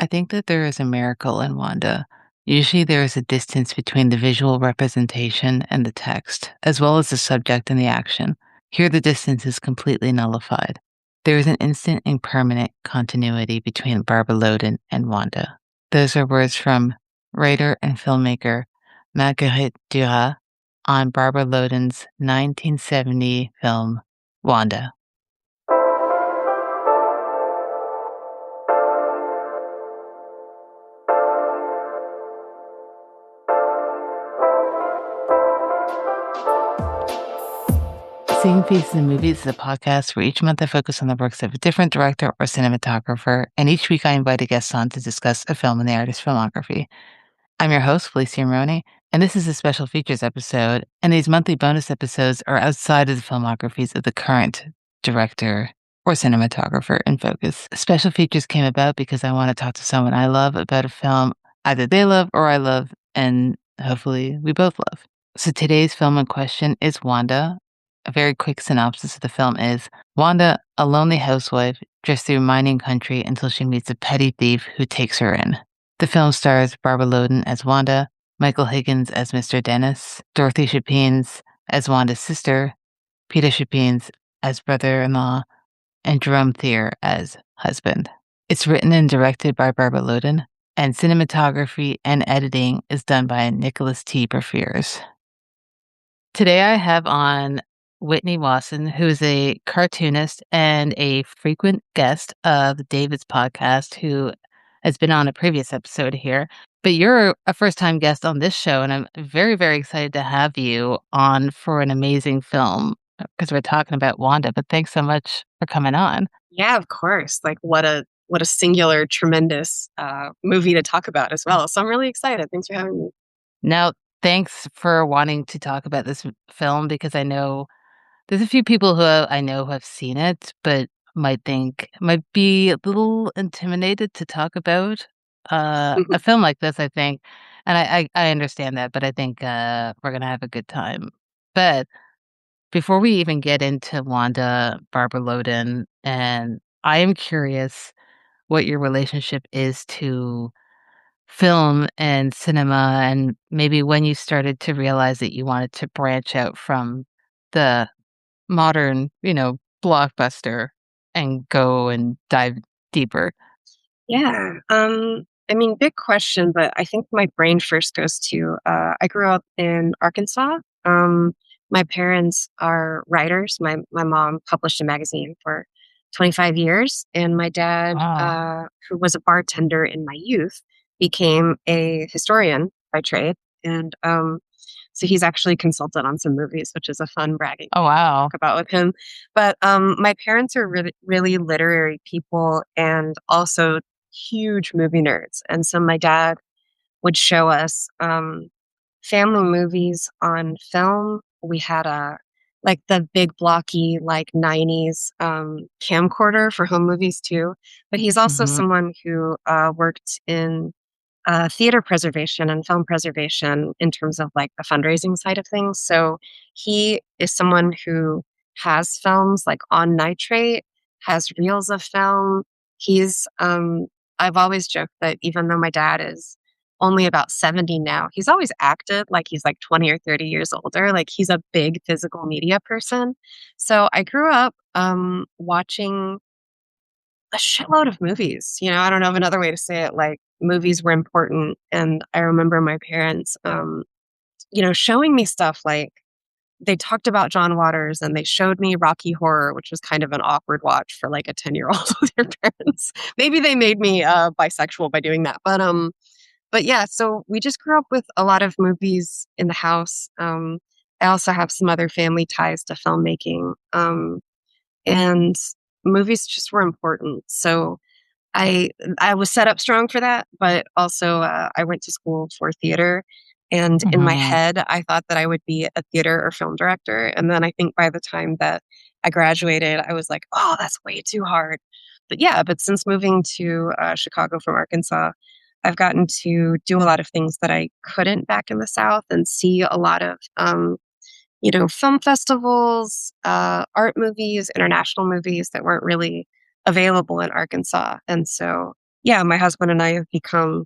I think that there is a miracle in Wanda. Usually there is a distance between the visual representation and the text, as well as the subject and the action. Here the distance is completely nullified. There is an instant and permanent continuity between Barbara Loden and Wanda. Those are words from writer and filmmaker Marguerite Duras on Barbara Loden's 1970 film, Wanda. Seeing Pieces in Movies is a podcast where each month I focus on the works of a different director or cinematographer, and each week I invite a guest on to discuss a film in the artist's filmography. I'm your host, Felicia, and this is a special features episode, and these monthly bonus episodes are outside of the filmographies of the current director or cinematographer in focus. Special features came about because I want to talk to someone I love about a film either they love or I love, and hopefully we both love. So today's film in question is Wanda. A very quick synopsis of the film is Wanda, a lonely housewife, drifts through mining country until she meets a petty thief who takes her in. The film stars Barbara Loden as Wanda, Michael Higgins as Mr. Dennis, Dorothy Chapines as Wanda's sister, Peter Chapines as brother-in-law, and Jerome Thier as husband. It's written and directed by Barbara Loden, and cinematography and editing is done by Nicholas T. Prefiers. Today I have on Whitney Wasson, who's a cartoonist and a frequent guest of David's podcast, who has been on a previous episode here. But you're a first-time guest on this show, and I'm very, very excited to have you on for an amazing film because we're talking about Wanda. But thanks so much for coming on. Yeah, of course. Like what a singular, tremendous movie to talk about as well. So I'm really excited. Thanks for having me. Now, thanks for wanting to talk about this film because I know there's a few people who I know who have seen it, but might be a little intimidated to talk about a film like this, I think. And I understand that, but I think we're going to have a good time. But before we even get into Wanda, Barbara Loden, and I am curious what your relationship is to film and cinema, and maybe when you started to realize that you wanted to branch out from the modern, blockbuster and go and dive deeper? Yeah. I mean, big question, but I think my brain first goes to I grew up in Arkansas. My parents are writers. My mom published a magazine for 25 years, and my dad, Wow. who was a bartender in my youth, became a historian by trade. And so he's actually consulted on some movies, which is a fun bragging Oh, thing to wow. talk about with him. But my parents are really, really literary people and also huge movie nerds. And so my dad would show us family movies on film. We had like the big blocky like 90s camcorder for home movies too. But he's also Mhm. someone who worked in theater preservation and film preservation in terms of like the fundraising side of things. So he is someone who has films like on nitrate, has reels of film. He's, I've always joked that even though my dad is only about 70 now, he's always acted like he's like 20 or 30 years older. Like he's a big physical media person. So I grew up watching a shitload of movies. I don't know of another way to say it. Like movies were important, and I remember my parents, showing me stuff like they talked about John Waters and they showed me Rocky Horror, which was kind of an awkward watch for like a 10-year-old with their parents. Maybe they made me bisexual by doing that, but yeah. So we just grew up with a lot of movies in the house. I also have some other family ties to filmmaking. And movies just were important. So I was set up strong for that, but also I went to school for theater, and in my Mhm. head I thought that I would be a theater or film director. And then I think by the time that I graduated, I was like, oh, that's way too hard. But since moving to Chicago from Arkansas, I've gotten to do a lot of things that I couldn't back in the South and see a lot of film festivals, art movies, international movies that weren't really available in Arkansas. And so, yeah, my husband and I have become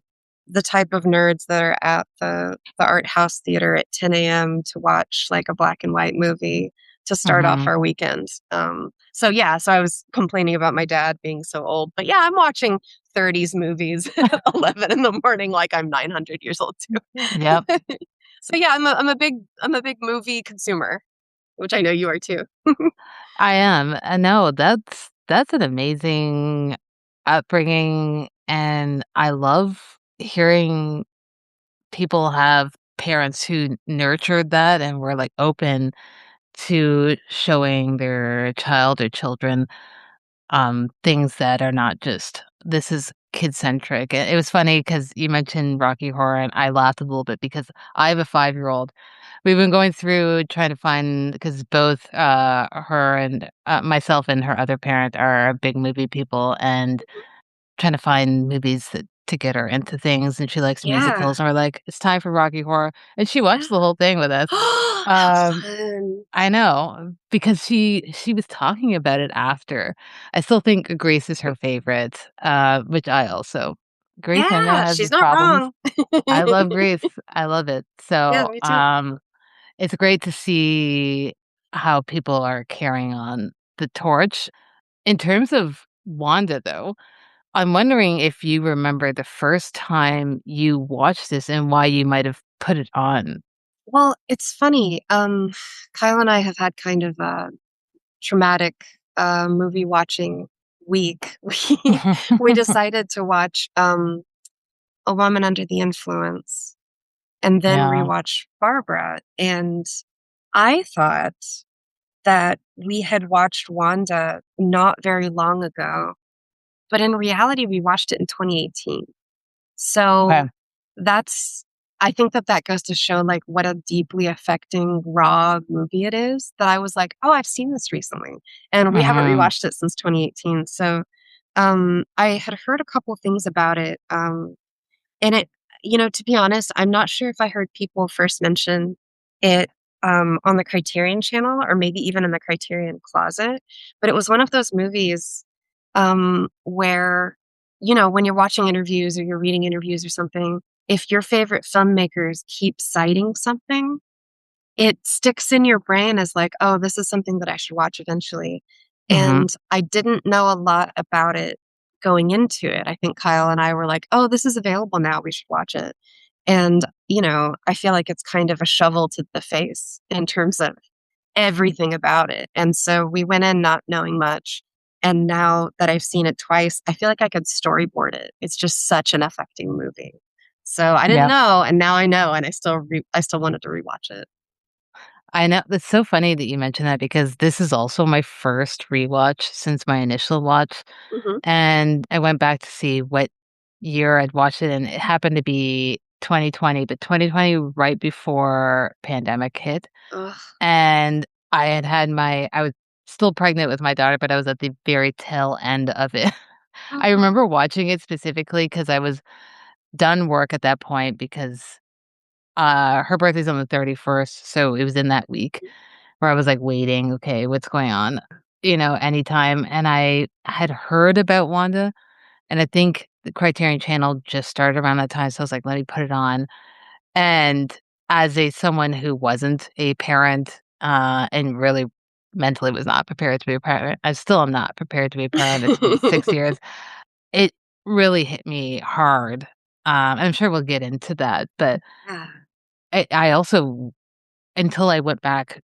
the type of nerds that are at the art house theater at 10 a.m. to watch like a black and white movie to start off Mhm. our weekend. So yeah, so I was complaining about my dad being so old, but yeah, I'm watching 30s movies at 11 in the morning like I'm 900 years old Yep, too. So yeah, I'm a big movie consumer, which I know you are too. I am. No, that's an amazing upbringing, and I love hearing people have parents who nurtured that and were, like, open to showing their child or children, things that are not just, "This is kid-centric." It was funny because you mentioned Rocky Horror, and I laughed a little bit because I have a five-year-old. We've been going through trying to find because both, her and, myself and her other parent are big movie people, and trying to find movies that to get her into things, and she likes Yeah. musicals, and we're like, "It's time for Rocky Horror," and she watched the Yeah. whole thing with us. How Um, fun. I know, because she was talking about it after. I still think Grace is her favorite, which I also Grace, I know, Yeah, has she's its not problems. wrong. I love Grace. I love it. Yeah, So, me too. it's great to see how people are carrying on the torch. In terms of Wanda, though, I'm wondering if you remember the first time you watched this and why you might have put it on. Well, it's funny. Kyle and I have had kind of a traumatic movie watching week. We decided to watch A Woman Under the Influence and then Yeah. rewatch Barbara. And I thought that we had watched Wanda not very long ago, but in reality, we watched it in 2018. So Okay. that's I think that that goes to show, like, what a deeply affecting, raw movie it is that I was like, "Oh, I've seen this recently," and we haven't Mhm. rewatched it since 2018, so, I had heard a couple things about it, and it to be honest, I'm not sure if I heard people first mention it, on the Criterion Channel or maybe even in the Criterion Closet, but it was one of those movies, where, when you're watching interviews or you're reading interviews or something, if your favorite filmmakers keep citing something, it sticks in your brain as like, "Oh, this is something that I should watch eventually." Mhm. And I didn't know a lot about it going into it. I think Kyle and I were like, "Oh, this is available now, we should watch it." And, I feel like it's kind of a shovel to the face in terms of everything about it. And so we went in not knowing much. And now that I've seen it twice, I feel like I could storyboard it. It's just such an affecting movie. So I didn't Yep. know, and now I know, and I still wanted to rewatch it. I know it's so funny that you mentioned that because this is also my first rewatch since my initial watch, Mhm. and I went back to see what year I'd watched it, and it happened to be 2020, but 2020 right before pandemic hit, Ugh. and I was still pregnant with my daughter, but I was at the very tail end of it. I Oh. remember watching it specifically because I was done work at that point because, her birthday's on the 31st, so it was in that week where I was, like, waiting, "Okay, what's going on?" Anytime, and I had heard about Wanda, and I think the Criterion Channel just started around that time, so I was like, "Let me put it on." And as someone who wasn't a parent, and really mentally was not prepared to be a parent, I still am not prepared to be a parent, it's been 6 years. It really hit me hard, and I'm sure we'll get into that, but Yeah. I also until I went back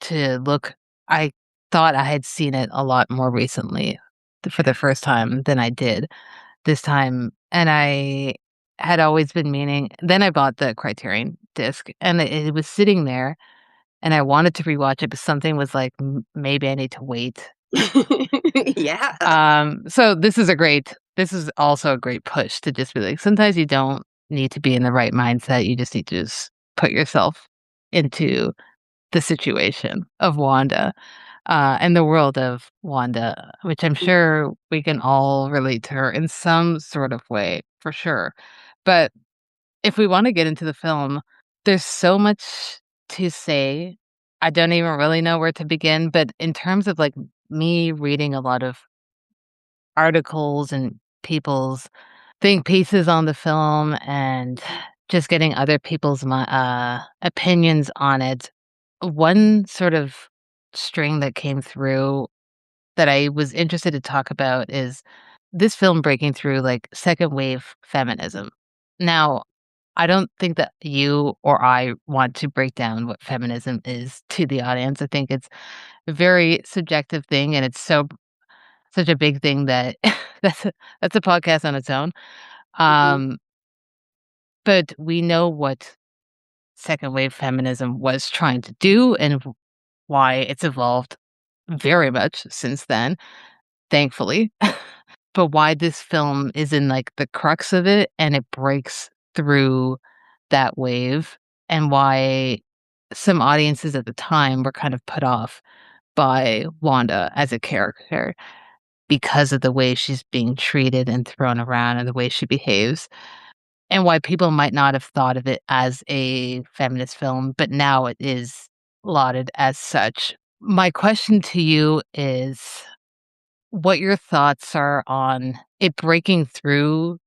to look, I thought I had seen it a lot more recently for the first time than I did this time, and I had always been meaning then I bought the Criterion disc, and it was sitting there, and I wanted to rewatch it, but something was like, "M maybe I need to wait." Yeah. So this is also a great push to just be like, sometimes you don't need to be in the right mindset, you just need to just put yourself into the situation of Wanda, and the world of Wanda, which I'm sure we can all relate to her in some sort of way, for sure. But if we wanna get into the film, there's so much to say. I don't even really know where to begin, but in terms of, like, me reading a lot of articles and people's think pieces on the film and just getting other people's opinions on it. One sort of string that came through that I was interested to talk about is this film breaking through like second wave feminism. Now, I don't think that you or I want to break down what feminism is to the audience. I think it's a very subjective thing and it's such a big thing that that's a podcast on its own. Mhm. Um, but we know what second wave feminism was trying to do and why it's evolved very much since then, thankfully. But why this film is in, like, the crux of it, and it breaks through that wave, and why some audiences at the time were kind of put off by Wanda as a character because of the way she's being treated and thrown around and the way she behaves, and why people might not have thought of it as a feminist film, but now it is lauded as such. My question to you is what your thoughts are on it breaking through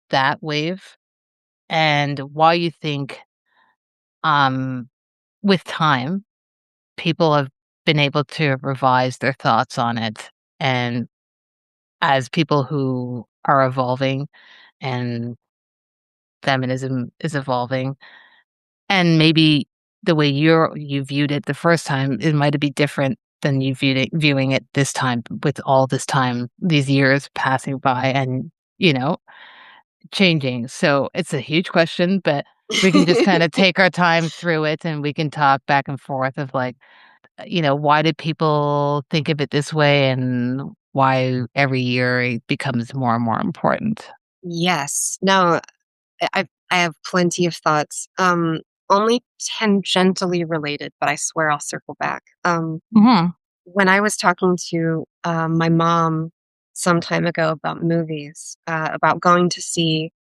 that wave and why you think, um, with time, people have been able to revise their thoughts on it, and as people who are evolving and feminism is evolving, and maybe the way you viewed it the first time, it might be different than you viewing it this time with all this time, these years passing by and, you know, changing. So it's a huge question, but we can just kind of take our time through it and we can talk back and forth of like, why did people think of it this way and why every year it becomes more and more important. Yes. No, I have plenty of thoughts. Only tangentially related, but I swear I'll circle back. Mhm. When I was talking to my mom some time ago about movies, about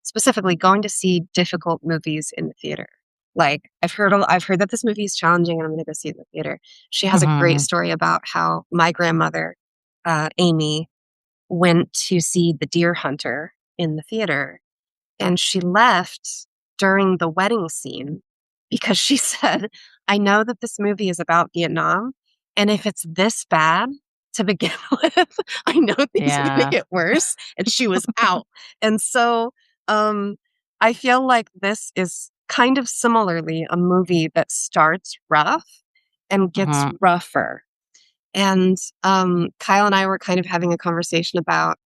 specifically going to see difficult movies in the theater. Like I've heard that this movie is challenging, and I'm going to go see it in the theater. She has a great Mhm. story about how my grandmother, Amy, went to see The Deer Hunter in the theater, and she left during the wedding scene because she said, I know that this movie is about Vietnam. And if it's this bad to begin with, I know things are going to Yeah. get worse. And she was out. And so um, I feel like this is kind of similarly a movie that starts rough and gets Mhm. rougher. And Kyle and I were kind of having a conversation about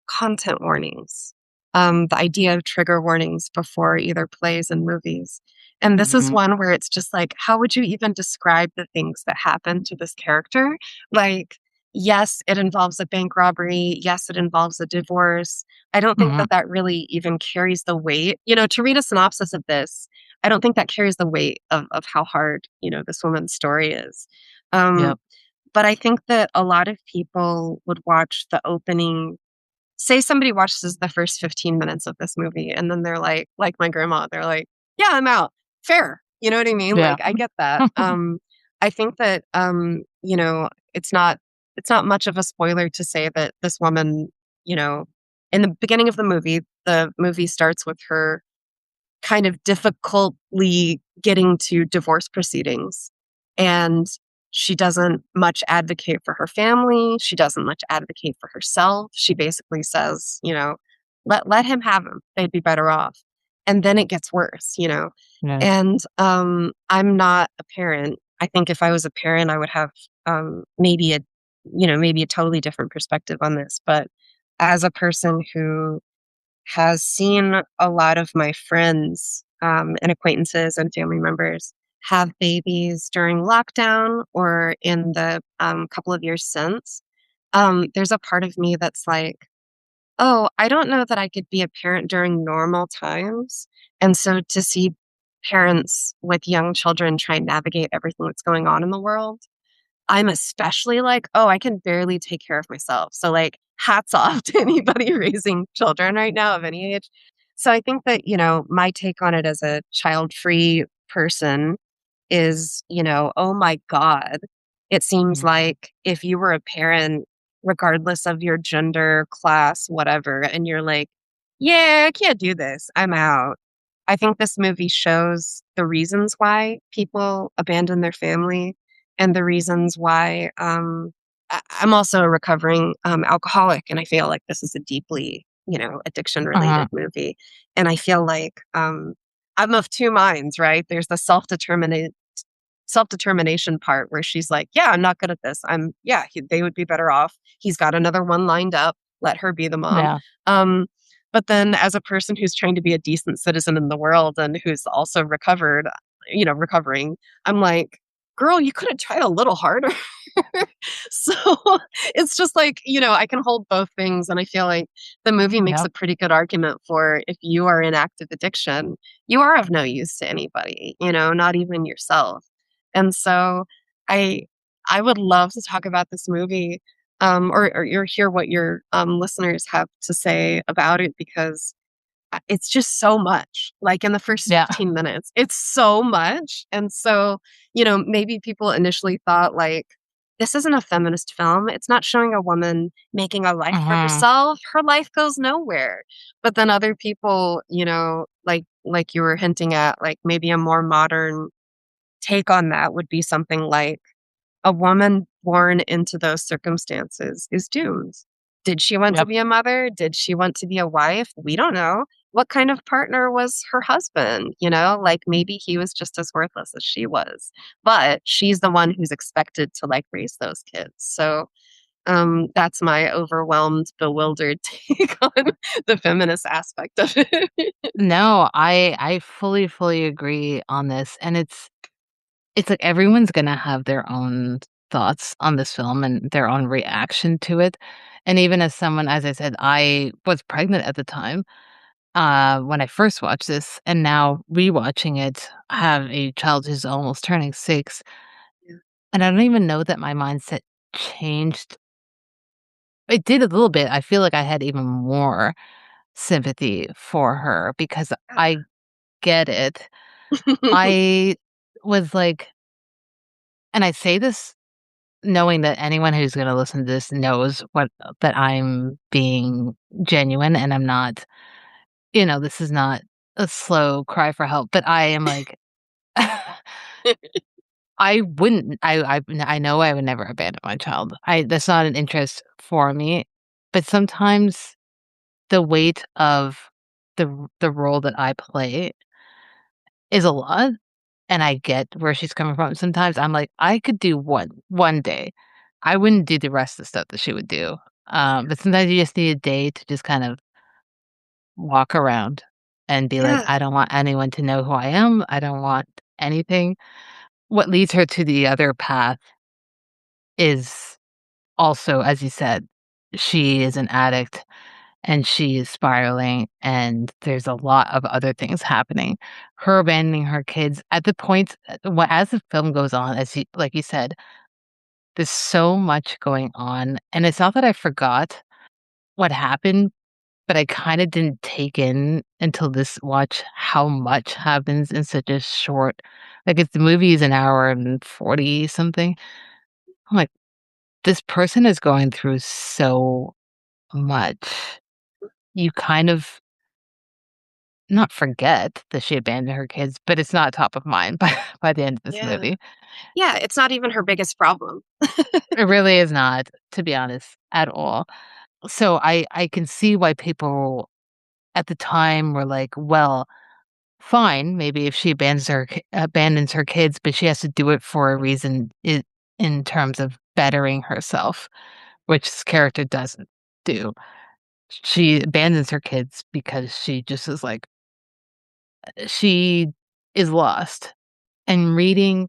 content warnings, the idea of trigger warnings before either plays and movies. And this is Mhm. one where it's just like, how would you even describe the things that happen to this character? Like, yes, it involves a bank robbery. Yes, it involves a divorce. I don't think Mhm. that that really even carries the weight. To read a synopsis of this, I don't think that carries the weight of how hard, this woman's story is. Um, Yep. but I think that a lot of people would watch the opening. Say somebody watches the first 15 minutes of this movie and then they're like my grandma, they're like, "Yeah, I'm out." Fair. You know what I mean? Yeah. Like I get that. I think that it's not much of a spoiler to say that this woman, you know, in the beginning of the movie starts with her kind of difficultly getting to divorce proceedings. And she doesn't much advocate for her family. She doesn't much advocate for herself. She basically says, let him have him. They'd be better off. And then it gets worse. Yeah. And I'm not a parent. I think if I was a parent, I would have maybe a totally different perspective on this. But as a person who has seen a lot of my friends and acquaintances and family members have babies during lockdown or in the couple of years since. There's a part of me that's like, oh, I don't know that I could be a parent during normal times. And so to see parents with young children try and navigate everything that's going on in the world, I'm especially like, oh, I can barely take care of myself. So, like, hats off to anybody raising children right now of any age. So, I think that, my take on it as a child free person is, oh my God, it seems Mhm. like if you were a parent, regardless of your gender, class, whatever, and you're like Yeah, I can't do this. I'm out. I think this movie shows the reasons why people abandon their family and the reasons why I'm also a recovering alcoholic, and I feel like this is a deeply, addiction Uh-huh. related movie. And I feel like I'm of two minds, right? There's the self-determination part where she's like, "Yeah, I'm not good at this. They would be better off. He's got another one lined up. Let her be the mom." Yeah. Um, but then as a person who's trying to be a decent citizen in the world and who's also recovering, I'm like, "Girl, you could have tried a little harder." So it's just like, I can hold both things. And I feel like the movie makes a Yep. pretty good argument for if you are in active addiction, you are of no use to anybody, not even yourself. And so I I would love to talk about this movie, or hear what your listeners have to say about it, because it's just so much. Like in the first Yeah. 15 minutes, it's so much. And so, maybe people initially thought like, this isn't a feminist film. It's not showing a woman making a life for Mhm. herself. Her life goes nowhere. But then other people, like you were hinting at, like maybe a more modern take on that would be something like a woman born into those circumstances is doomed. Did she want to Yep. be a mother? Did she want to be a wife? We don't know. What kind of partner was her husband? Like maybe he was just as worthless as she was, but she's the one who's expected to like raise those kids. So that's my overwhelmed, bewildered take on the feminist aspect of it. No, I fully, fully agree on this, and it's like everyone's gonna have their own thoughts on this film and their own reaction to it, and even as someone, as I said, I was pregnant at the time, when I first watched this, and now rewatching it, I have a child who's almost turning 6, Yeah. and I don't even know that my mindset changed. It did a little bit. I feel like I had even more sympathy for her because I get it. I was like, and I say this knowing that anyone who's gonna listen to this knows that I'm being genuine and I'm not, this is not a slow cry for help, but I am like, I wouldn't I know I would never abandon my child. I That's not an interest for me, but sometimes the weight of the role that I play is a lot, and I get where she's coming from. Sometimes I'm like, I could do one day. I wouldn't do the rest of the stuff that she would do. But sometimes you just need a day to just kind of walk around and be like, Yeah. I don't want anyone to know who I am. I don't want anything. What leads her to the other path is also, as you said, she is an addict and she is spiraling, and there's a lot of other things happening. Her abandoning her kids at the point, as the film goes on, like you said, there's so much going on, and it's not that I forgot what happened, but I kinda didn't take in until this watch how much happens in such a short, like, if the movie is an hour and 40 something, I'm like, "This person is going through so much." You kind of not forget that she abandoned her kids, but it's not top of mind by the end of this Yeah. movie. Yeah. It's not even her biggest problem. It really is not, to be honest, at all. So I can see why people at the time were like, "Well, fine, maybe if she abandons her kids, but she has to do it for a reason in terms of bettering herself," which this character doesn't do. She abandons her kids because she just is like she is lost. And reading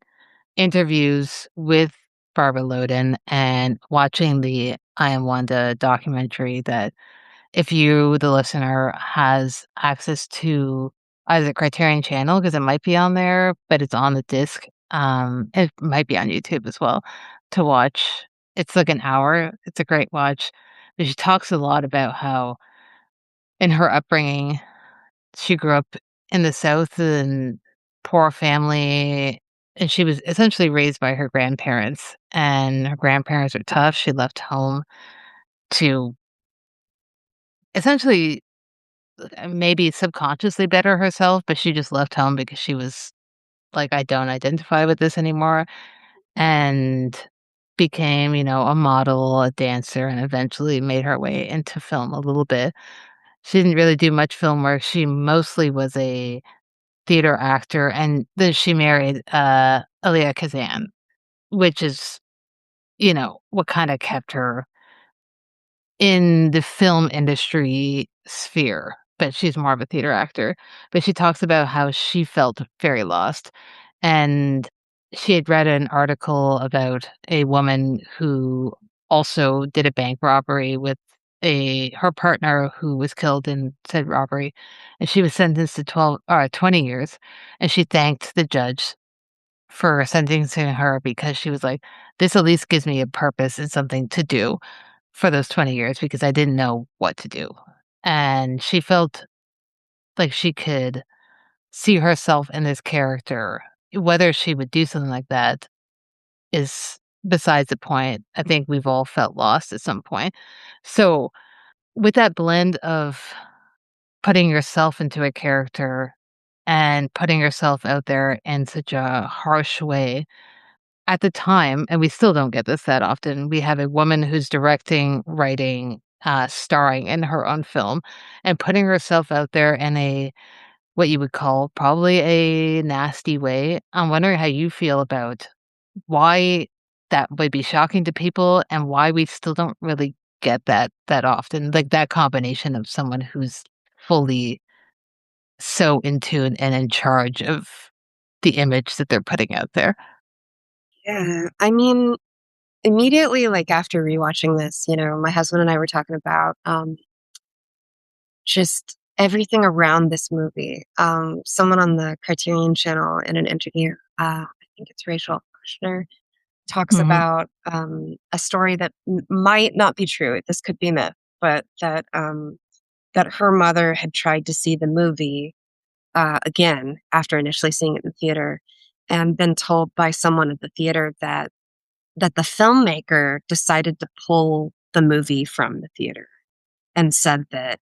interviews with Barbara Loden and watching the I Am Wanda documentary that if you, the listener, has access to either Criterion Channel, because it might be on there, but it's on the disc, it might be on YouTube as well to watch. It's like an hour. It's a great watch. But she talks a lot about how in her upbringing, she grew up in the South and poor family, and she was essentially raised by her grandparents, and her grandparents were tough. She left home to essentially maybe subconsciously better herself, but she just left home because she was like, "I don't identify with this anymore," and became, a model, a dancer, and eventually made her way into film a little bit. She didn't really do much film work. She mostly was a theater actor, and then she married, Elia Kazan, which is, what kinda kept her in the film industry sphere, but she's more of a theater actor. But she talks about how she felt very lost, and she had read an article about a woman who also did a bank robbery with a her partner who was killed in said robbery, and she was sentenced to 20 years, and she thanked the judge for sentencing her because she was like, "This at least gives me a purpose and something to do for those 20 years because I didn't know what to do." And she felt like she could see herself in this character. Whether she would do something like that is besides the point. I think we've all felt lost at some point. So, with that blend of putting yourself into a character and putting yourself out there in such a harsh way, at the time, and we still don't get this that often, we have a woman who's directing, writing, starring in her own film, and putting herself out there in a what you would call probably a nasty way. I'm wondering how you feel about why that would be shocking to people and why we still don't really get that often, like, that combination of someone who's fully so in tune and in charge of the image that they're putting out there. Yeah. I mean, immediately, like, after rewatching this, my husband and I were talking about, just everything around this movie. Someone on the Criterion Channel in an interview, I think it's Rachel Kushner, talks Mhm, about, a story that might not be true. This could be myth, but that her mother had tried to see the movie, again after initially seeing it in the theater, and been told by someone at the theater that the filmmaker decided to pull the movie from the theater and said that,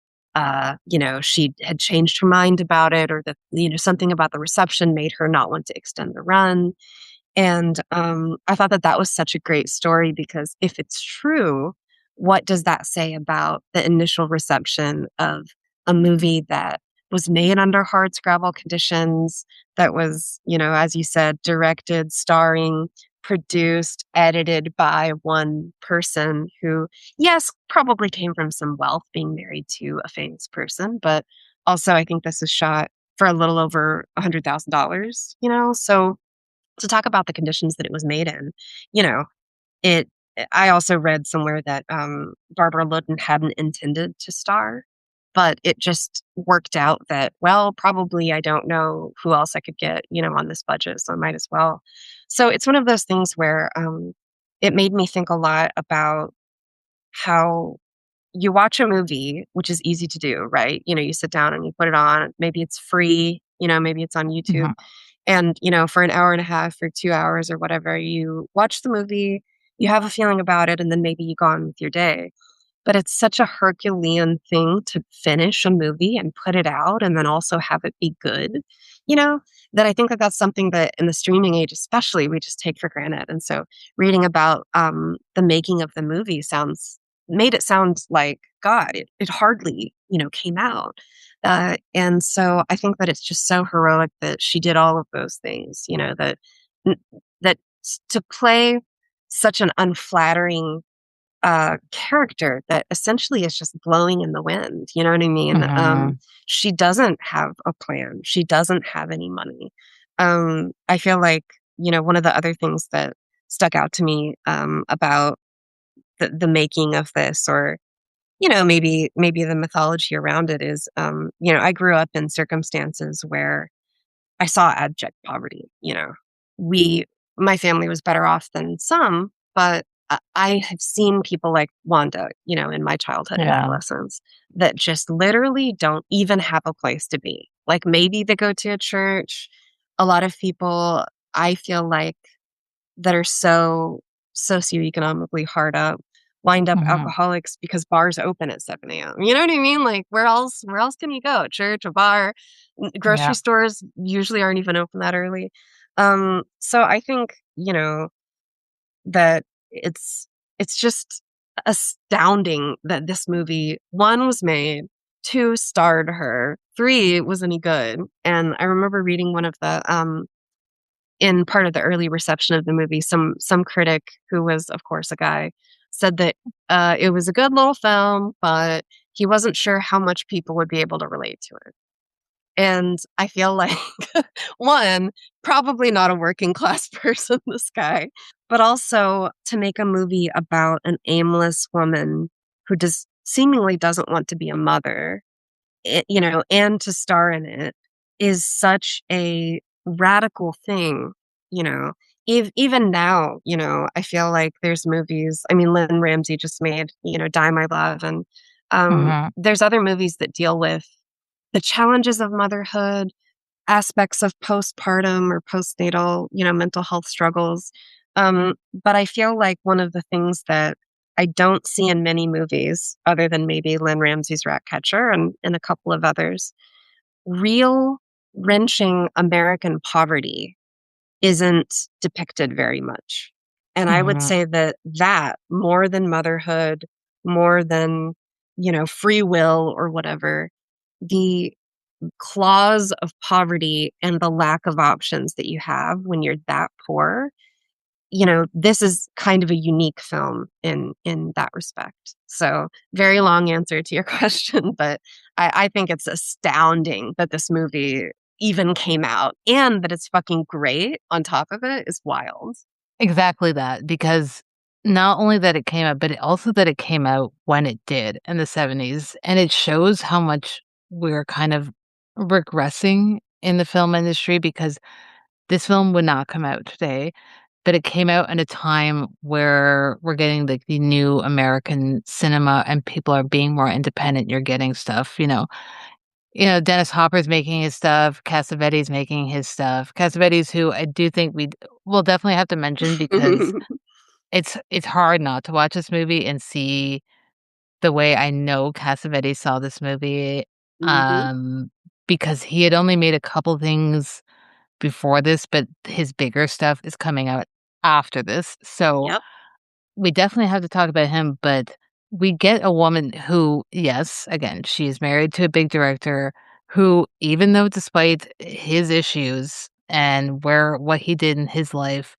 she had changed her mind about it, or that, something about the reception made her not want to extend the run. And I thought that that was such a great story because if it's true, what does that say about the initial reception of a movie that was made under hard scrabble conditions, that was, as you said, directed, starring, produced, edited by one person who, yes, probably came from some wealth being married to a famous person, but also I think this was shot for a little over $100,000, So to talk about the conditions that it was made in, you know, it I also read somewhere that, Barbara Loden hadn't intended to star, but it just worked out that, well, probably I don't know who else I could get, on this budget, so I might as well. So it's one of those things where, it made me think a lot about how you watch a movie, which is easy to do, right? You sit down and you put it on, maybe it's free, maybe it's on YouTube, mhm, and, for an hour and a half or 2 hours or whatever, you watch the movie, you have a feeling about it, and then maybe you go on with your day. But it's such a Herculean thing to finish a movie and put it out and then also have it be good, you know, that I think that that's something that in the streaming age, especially, we just take for granted. And so reading about the making of the movie made it sound like, God, it hardly, came out. And so I think that it's just so heroic that she did all of those things, n- to play such an unflattering character that essentially is just blowing in the wind. You know what I mean? mhm. She doesn't have a plan. She doesn't have any money. I feel like, one of the other things that stuck out to me about the making of this, or maybe the mythology around it is, I grew up in circumstances where I saw abject poverty. We my family was better off than some, but I have seen people like Wanda, in my childhood and Yeah, adolescence, that just literally don't even have a place to be. Like, maybe they go to a church. A lot of people, I feel like, that are so socioeconomically hard up, wind up Mhm. alcoholics because bars open at 7 a.m. You know what I mean? Like where else can you go? Church, a bar, grocery Yeah. stores usually aren't even open that early. So I think, that it's just astounding that this movie, 1, was made, 2, starred her, 3, was any good. And I remember reading one of the in part of the early reception of the movie, some critic who was, of course, a guy, said that it was a good little film, but he wasn't sure how much people would be able to relate to it. And I feel like, 1, probably not a working class person, this guy, but also to make a movie about an aimless woman who just seemingly doesn't want to be a mother, and to star in it is such a radical thing, you know. Even now, I feel like there's movies. I mean, Lynn Ramsey just made, Die My Love, and Mhm. there's other movies that deal with the challenges of motherhood, aspects of postpartum or postnatal, mental health struggles. But I feel like one of the things that I don't see in many movies, other than maybe Lynn Ramsey's Ratcatcher and a couple of others, real wrenching American poverty isn't depicted very much. And I would Mhm. say that more than motherhood, more than, free will or whatever, the clause of poverty and the lack of options that you have when you're that poor, this is kind of a unique film in that respect. So, very long answer to your question, but I think it's astounding that this movie even came out, and that it's fucking great on top of it is wild. Exactly that, because not only that it came out, but also that it came out when it did in the '70s, and it shows how much we're kind of regressing in the film industry because this film would not come out today, but it came out in a time where we're getting, like, the new American cinema and people are being more independent. You're getting stuff, Dennis Hopper's making his stuff, Cassavetes making his stuff. Cassavetes, who I do think will definitely have to mention because it's hard not to watch this movie and see the way I know Cassavetes saw this movie, Mhm. um, because he had only made a couple things before this, but his bigger stuff is coming out after this, so Yep. we definitely have to talk about him, but we get a woman who, yes, again, she's married to a big director who, even though despite his issues and what he did in his life,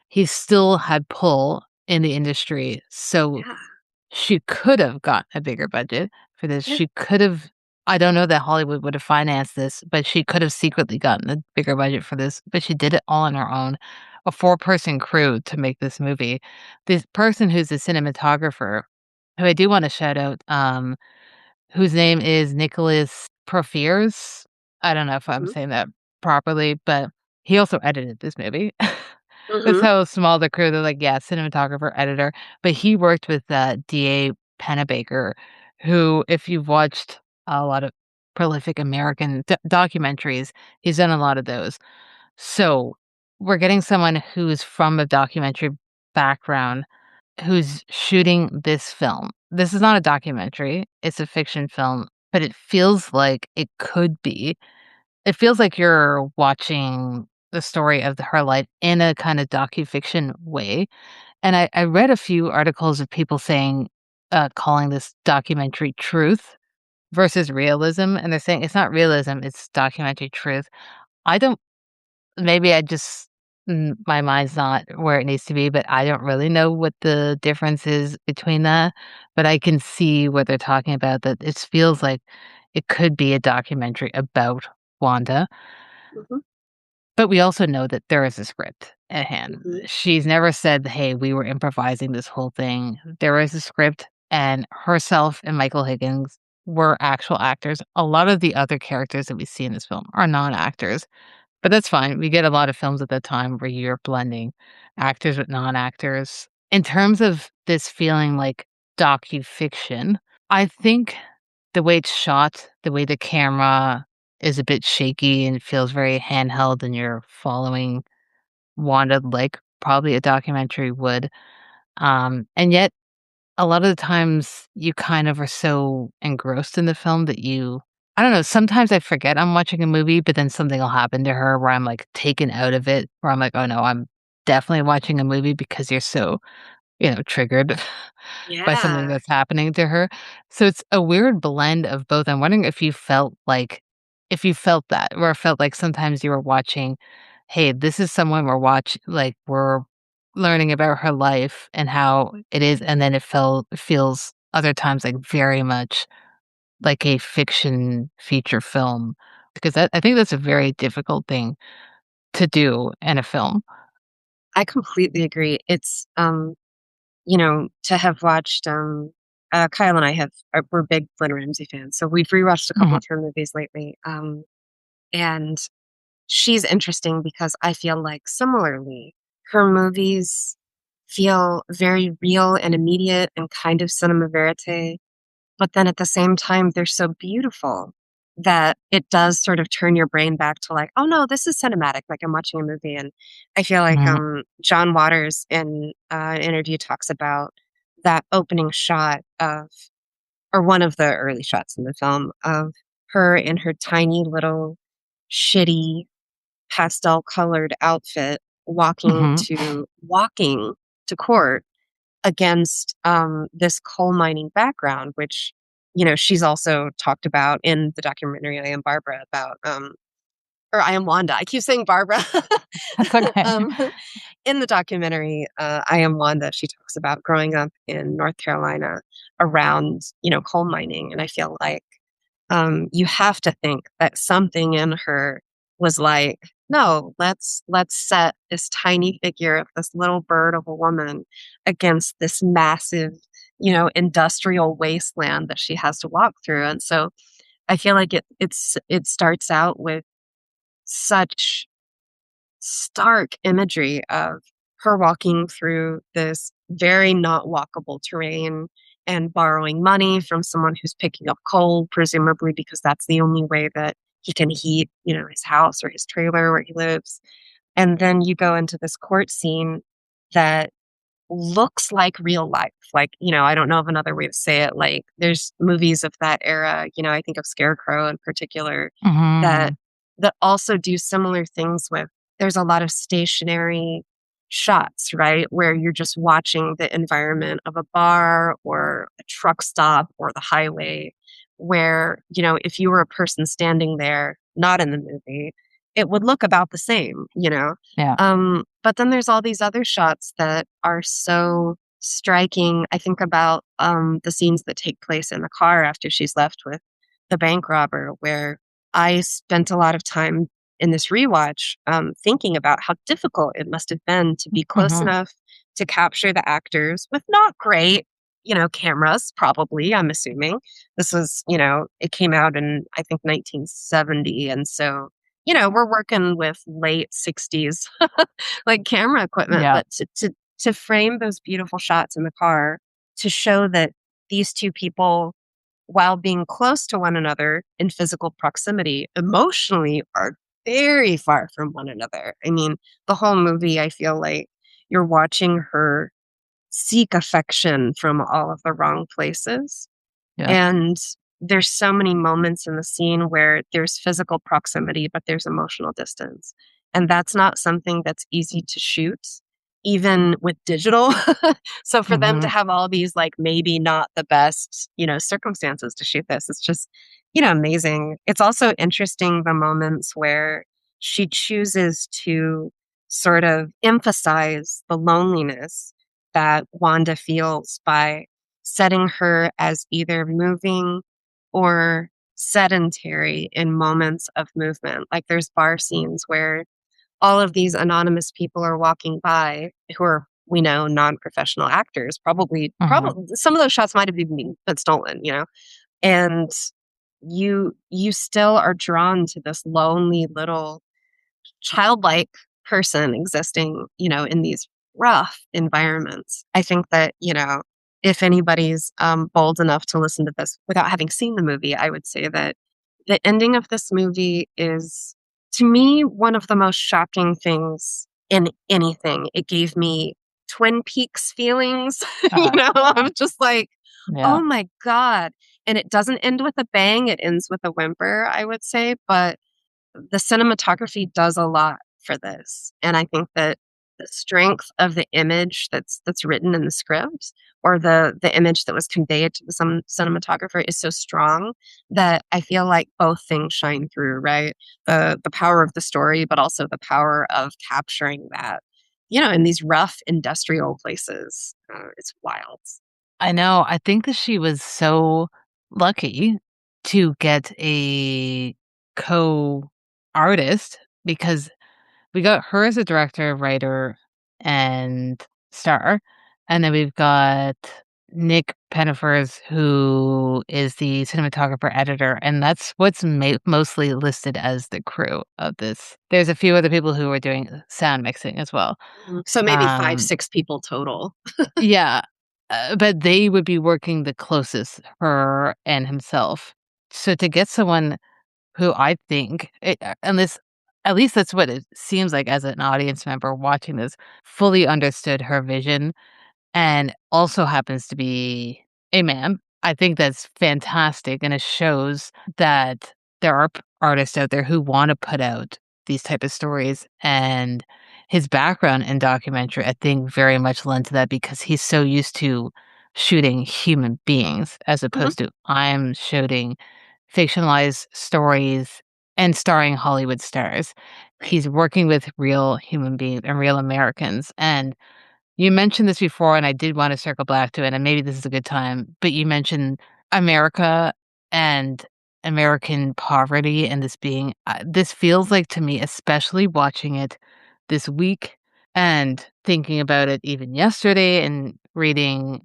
he still had pull in the industry. So Yeah. she could have gotten a bigger budget for this. Yeah. She could have I don't know that Hollywood would have financed this, but she could have secretly gotten a bigger budget for this, but she did it all on her own. A four-person crew to make this movie. This person who's the cinematographer, who I do wanna shout out, whose name is Nicholas Profiers. I don't know if I'm Mhm. saying that properly, but he also edited this movie. That's Mhm. how small the crew they're like, yeah, cinematographer, editor, but he worked with, D.A. Pennebaker, who, if you've watched a lot of prolific American documentaries, he's done a lot of those. So, we're getting someone who's from a documentary background who's shooting this film. This is not a documentary, it's a fiction film, but it feels like it could be. It feels like you're watching the story of her life in a kind of docufiction way, and I read a few articles of people saying, calling this documentary truth versus realism, and they're saying it's not realism, it's documentary truth. I don't Maybe I just my mind's not where it needs to be, but I don't really know what the difference is between that, but I can see what they're talking about, that it feels like it could be a documentary about Wanda, Mhm. but we also know that there is a script at hand. Mhm. She's never said, "Hey, we were improvising this whole thing." There is a script, and herself and Michael Higgins were actual actors. A lot of the other characters that we see in this film are non-actors. But that's fine. We get a lot of films at that time where you're blending actors with non-actors. In terms of this feeling like docufiction, I think the way it's shot, the way the camera is a bit shaky and feels very handheld and you're following Wanda like probably a documentary would. And yet a lot of the times you kind of are so engrossed in the film that I don't know, sometimes I forget I'm watching a movie, but then something will happen to her where I'm, like, taken out of it, where I'm like, "Oh, no, I'm definitely watching a movie," because you're so, triggered by something Yeah. that's happening to her. So it's a weird blend of both. I'm wondering if you felt that, or felt like sometimes you were watching, "Hey, this is someone we're learning about her life and how it is," and then it feels other times like very much like a fiction feature film, because I think that's a very difficult thing to do in a film. I completely agree. It's, to have watched, Kyle and I we're big Glenn Ramsay fans, so we've rewatched a couple Mhm, of her movies lately, and she's interesting because I feel like similarly, her movies feel very real and immediate and kind of cinema verite, but then at the same time, they're so beautiful that it does sort of turn your brain back to like, "Oh, no, this is cinematic," like I'm watching a movie, and I feel like, mhm, John Waters in, an interview talks about that opening shot of or one of the early shots in the film of her in her tiny little shitty pastel colored outfit mhm. walking to court against, this coal mining background, which, she's also talked about in the documentary I Am Barbara about, or I Am Wanda. I keep saying Barbara. That's okay. Um, in the documentary, I Am Wanda, she talks about growing up in North Carolina around, coal mining, and I feel like you have to think that something in her was like, no, let's set this tiny figure of this little bird of a woman against this massive, industrial wasteland that she has to walk through. And so I feel like it starts out with such stark imagery of her walking through this very not walkable terrain and borrowing money from someone who's picking up coal, presumably because that's the only way that he can heat, his house or his trailer where he lives. And then you go into this court scene that looks like real life. Like, I don't know of another way to say it. Like, there's movies of that era, I think of Scarecrow in particular, that Mhm, that also do similar things with there's a lot of stationary shots, right? Where you're just watching the environment of a bar or a truck stop or the highway, where, if you were a person standing there, not in the movie, it would look about the same, yeah, but then there's all these other shots that are so striking. I think about the scenes that take place in the car after she's left with the bank robber, where I spent a lot of time in this rewatch thinking about how difficult it must have been to be close mhm, enough to capture the actors with not great, cameras, probably, I'm assuming. This was, it came out in, I think, 1970. And so, we're working with late 60s like camera equipment, yeah, but to frame those beautiful shots in the car to show that these two people, while being close to one another in physical proximity, emotionally are very far from one another. I mean, the whole movie, I feel like you're watching her seek affection from all of the wrong places. yeah, And there's so many moments in the scene where there's physical proximity, but there's emotional distance. And that's not something that's easy to shoot, even with digital. So for them to mhm, have all these, like, maybe not the best, circumstances to shoot this, it's just, amazing. It's also interesting the moments where she chooses to sort of emphasize the loneliness that Wanda feels by setting her as either moving or sedentary in moments of movement. Like there's bar scenes where all of these anonymous people are walking by who are, we know, non-professional actors. mhm, Probably some of those shots might have even been stolen, and you still are drawn to this lonely little childlike person existing, in these rough environments. I think that, if anybody's bold enough to listen to this without having seen the movie, I would say that the ending of this movie is, to me, one of the most shocking things in anything. It gave me Twin Peaks feelings, Yeah. I'm just like, Yeah. oh my God. And it doesn't end with a bang, it ends with a whimper, I would say. But the cinematography does a lot for this. And I think that the strength of the image that's written in the script, or the image that was conveyed to the cinematographer, is so strong that I feel like both things shine through, right? The power of the story, but also the power of capturing that, in these rough industrial places. It's wild. I know. I think that she was so lucky to get a co-artist because we got her as a director, writer, and star, and then we've got Nick Penifers, who is the cinematographer editor, and that's what's mostly listed as the crew of this. There's a few other people who are doing sound mixing as well. Mhm. So maybe five, Um, 6 people total. yeah, but they would be working the closest, her and himself. So to get someone who I think unless at least that's what it seems like as an audience member watching this, fully understood her vision and also happens to be a man. I think that's fantastic, and it shows that there are artists out there who wanna put out these type of stories, and his background in documentary, I think, very much lent to that because he's so used to shooting human beings as Mhm. opposed to I'm shooting fictionalized stories and starring Hollywood stars. Right. He's working with real human beings and real Americans, and you mentioned this before, and I did wanna circle back to it, and maybe this is a good time, but you mentioned America and American poverty and this feels like to me, especially watching it this week and thinking about it even yesterday and reading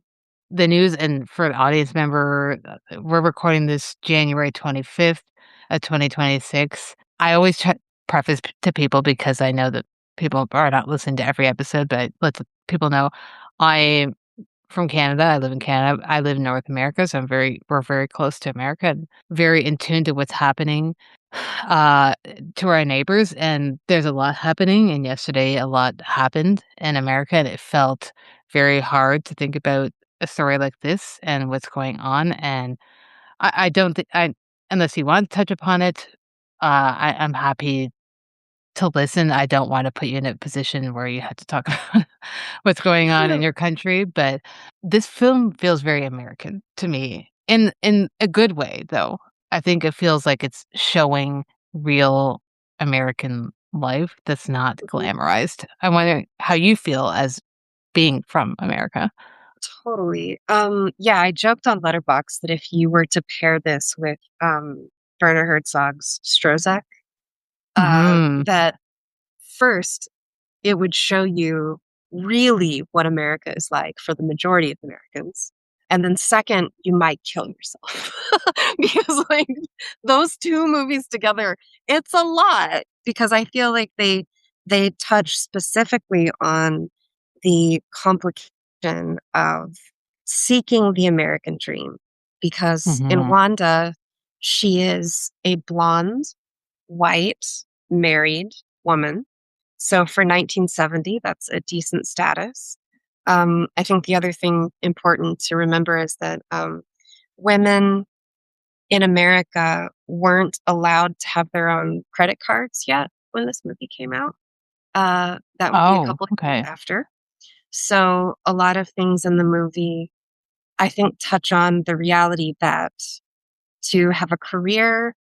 the news, and for an audience member, we're recording this January 25th of 2026. I always try preface to people because I know that people are not listening to every episode, but I let the people know I'm from Canada. I live in Canada. I live in North America, so we're very close to America and very in tune to what's happening uh to our neighbors, and there's a lot happening, and yesterday a lot happened in America, and it felt very hard to think about a story like this and what's going on, and I don't think I unless you want to touch upon it, I'm happy to listen. I don't wanna put you in a position where you have to talk about what's going on in your country, but this film feels very American to me in a good way, though. I think it feels like it's showing real American life that's not Mhm. glamorized. I wonder how you feel as being from America. Totally. Yeah, I joked on Letterboxd that if you were to pair this with Werner Herzog's Strozac, Mhm. that first it would show you really what America is like for the majority of Americans. And then second, you might kill yourself. Because like those two movies together, it's a lot because I feel like they touch specifically on the complication of seeking the American dream. Because in Mhm. Wanda, she is a blonde, white, married woman. So for 1970, that's a decent status. I think the other thing important to remember is that women in America weren't allowed to have their own credit cards yet when this movie came out. That would be a Oh, couple of years okay. after. So a lot of things in the movie, I think, touch on the reality that to have a career,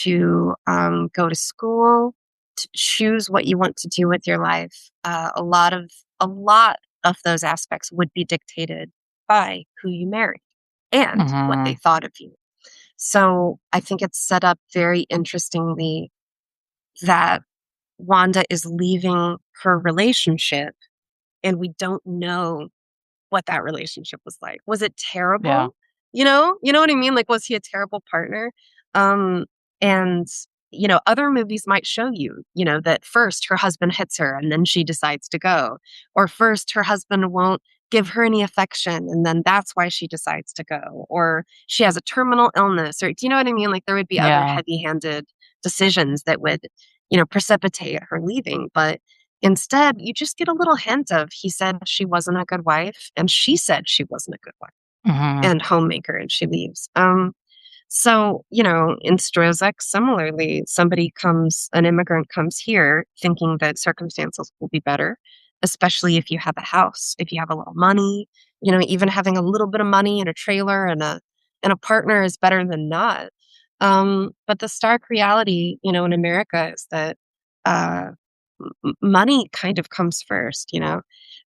to go to school, to choose what you want to do with your life. A lot of those aspects would be dictated by who you married and what they Mhm. thought of you. So I think it's set up very interestingly that Wanda is leaving her relationship, and we don't know what that relationship was like. Was it Yeah. terrible? You know what I mean? Like, was he a terrible partner? Um, and other movies might show you, that first her husband hits her and then she decides to go, or first her husband won't give her any affection and then that's why she decides to go, or she has a terminal illness, or do you know what I mean? Like there would be other Yeah. heavy-handed decisions that would, precipitate her leaving, but Instead, you just get a little hint of he said she wasn't a good wife, and she said she wasn't a good wife Mhm. and homemaker, and she leaves. So, in Strozik, similarly, an immigrant comes here thinking that circumstances will be better, especially if you have a house, if you have a little money, even having a little bit of money and a trailer and a partner is better than not. But the stark reality, in America is that uh, money kind of comes first,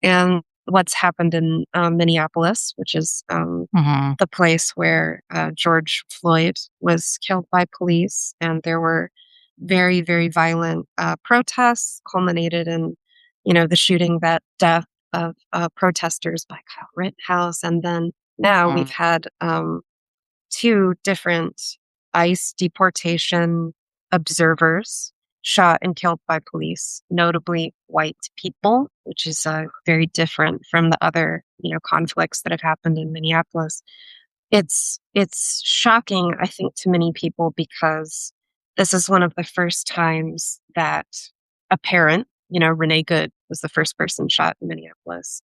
and what's happened in Minneapolis, which is Mhm. the place where George Floyd was killed by police, and there were very, very violent protests, culminated in, the shooting, that death of protesters by Kyle Rittenhouse, and then now we've Mhm. had two different ICE deportation observers shot and killed by police, notably white people, which is very different from the other, conflicts that have happened in Minneapolis. It's shocking, I think, to many people because this is one of the first times that a parent, Renee Good was the first person shot in Minneapolis,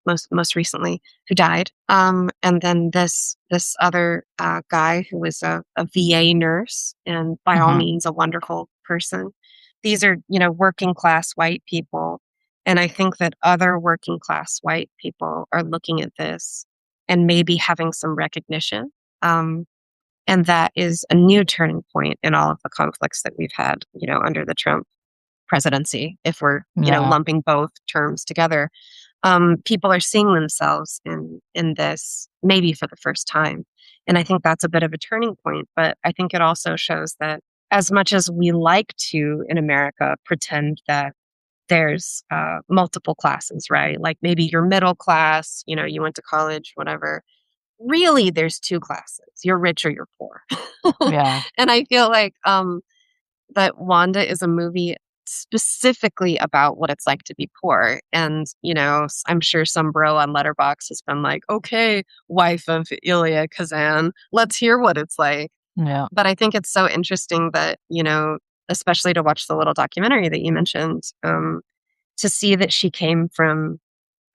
most recently, who died. And then this other guy who was a VA nurse, and by all Mhm. means a wonderful person. These are, working class white people. And I think that other working class white people are looking at this and maybe having some recognition. Um, and that is a new turning point in all of the conflicts that we've had, under the Trump presidency, if we're, Yeah. lumping both terms together. People are seeing themselves in this maybe for the first time. And I think that's a bit of a turning point. But I think it also shows that as much as we like to in America pretend that there's multiple classes, right? Like maybe you're middle class, you went to college, whatever. Really, there's two classes. You're rich or you're poor. Yeah. And I feel like that Wanda is a movie specifically about what it's like to be poor. And, I'm sure some bro on Letterbox has been like, okay, wife of Ilya Kazan, let's hear what it's like. Yeah. But I think it's so interesting that, especially to watch the little documentary that you mentioned, to see that she came from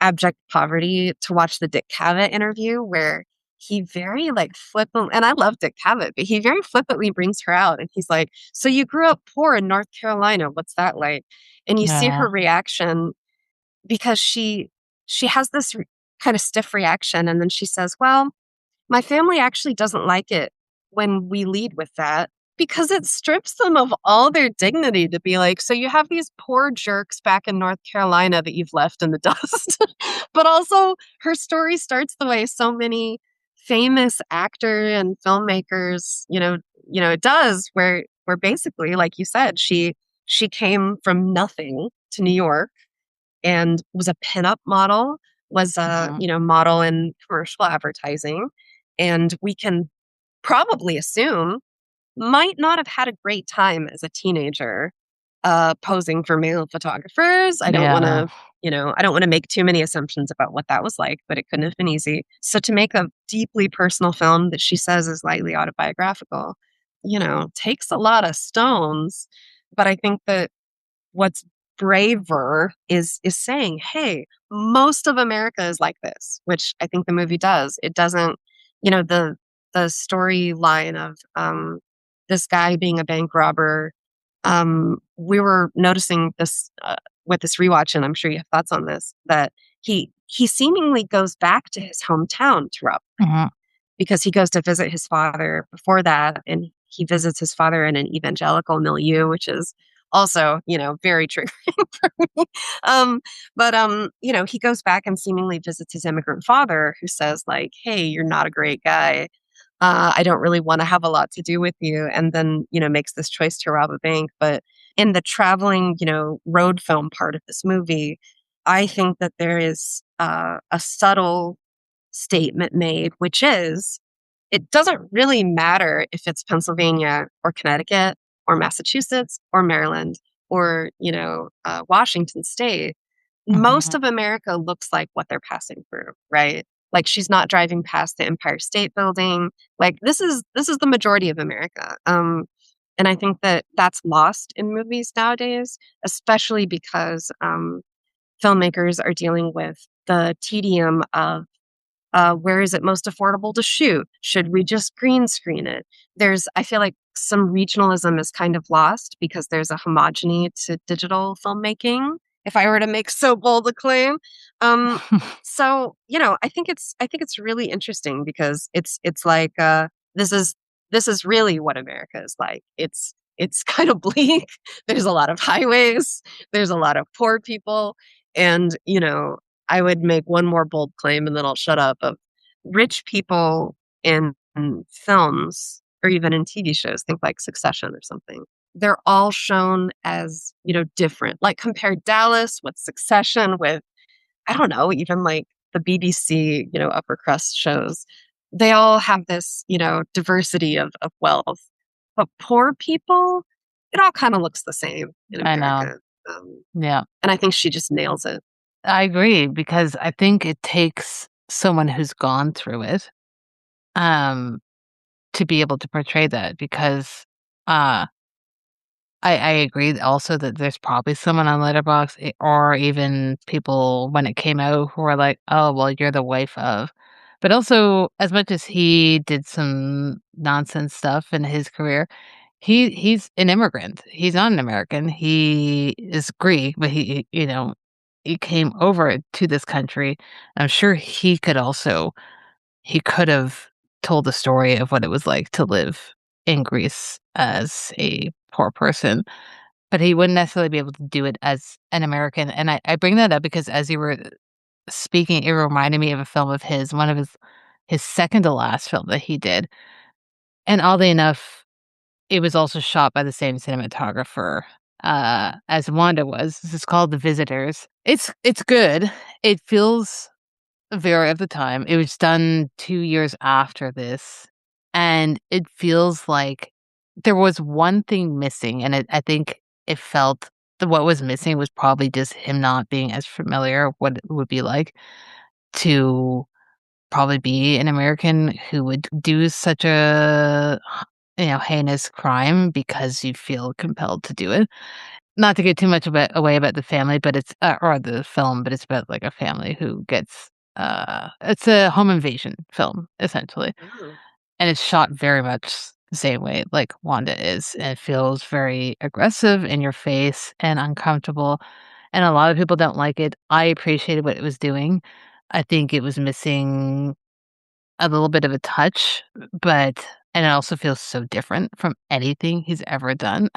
abject poverty, to watch the Dick Cavett interview where he very like flippant, and I love Dick Cavett, but he very flippantly brings her out and he's like, so you grew up poor in North Carolina. What's that like? And you see Yeah. her reaction because she has this kind of stiff reaction. And then she says, well, my family actually doesn't like it when we lead with that because it strips them of all their dignity to be like, so you have these poor jerks back in North Carolina that you've left in the dust. But also, her story starts the way so many famous actor and filmmakers, it does, where basically, like you said, she came from nothing to New York and was a pinup model, was a, Mhm. model in commercial advertising. And we can probably assume might not have had a great time as a teenager posing for male photographers. Yeah. I don't want to make too many assumptions about what that was like, but it couldn't have been easy. So to make a deeply personal film that she says is lightly autobiographical, takes a lot of stones. But I think that what's braver is saying, hey, most of America is like this, which I think the movie does. It doesn't, the storyline of this guy being a bank robber. We were noticing this with this rewatch, and I'm sure you have thoughts on this, that he seemingly goes back to his hometown to rob Mhm. because he goes to visit his father before that, and he visits his father in an evangelical milieu, which is also, very triggering for me. He goes back and seemingly visits his immigrant father, who says like, "Hey, you're not a great guy. I don't really want to have a lot to do with you," and then, makes this choice to rob a bank. But in the traveling, road film part of this movie, I think that there is a subtle statement made, which is it doesn't really matter if it's Pennsylvania or Connecticut or Massachusetts or Maryland or, Washington State. Most Mhm. of America looks like what they're passing through, right? Like she's not driving past the Empire State Building. Like this is the majority of America. And I think that that's lost in movies nowadays, especially because filmmakers are dealing with the tedium of where is it most affordable to shoot? Should we just green screen it? I feel like some regionalism is kind of lost because there's a homogeny to digital filmmaking. If I were to make so bold a claim, um, I think it's really interesting because it's like this is this is really what America is like. It's kind of bleak. There's a lot of highways. There's a lot of poor people, and I would make one more bold claim and then I'll shut up. Of rich people in films or even in TV shows, think like Succession or something. They're all shown as, different. Like compare Dallas with Succession with, I don't know, even like the BBC, upper crust shows. They all have this, diversity of wealth. But poor people, it all kind of looks the same in I know. America. Yeah. And I think she just nails it. I agree because I think it takes someone who's gone through it, um, to be able to portray that because, uh, I agree also that there's probably someone on Letterboxd, or even people when it came out who were like, "Oh, well, you're the wife of." But also, as much as he did some nonsense stuff in his career, he's an immigrant. He's not an American. He is Greek, but he came over to this country. I'm sure he could have told the story of what it was like to live in Greece as a poor person, but he wouldn't necessarily be able to do it as an American, and I bring that up because as you were speaking, it reminded me of a film of his, one of his second to last film that he did, and oddly enough, it was also shot by the same cinematographer, as Wanda was. This is called The Visitors. It's good. It feels very of the time. It was done 2 years after this, and it feels like there was one thing missing, and I think it felt that what was missing was probably just him not being as familiar what it would be like to probably be an American who would do such a heinous crime because you feel compelled to do it. Not to get too much away about the family, but it's or the film, but it's about, like, a family who gets, it's a home invasion film, essentially, Oh. and it's shot very much the same way like Wanda is, and it feels very aggressive, in your face, and uncomfortable, and a lot of people don't like it. I appreciated what it was doing. I think it was missing a little bit of a touch, but and it also feels so different from anything he's ever done.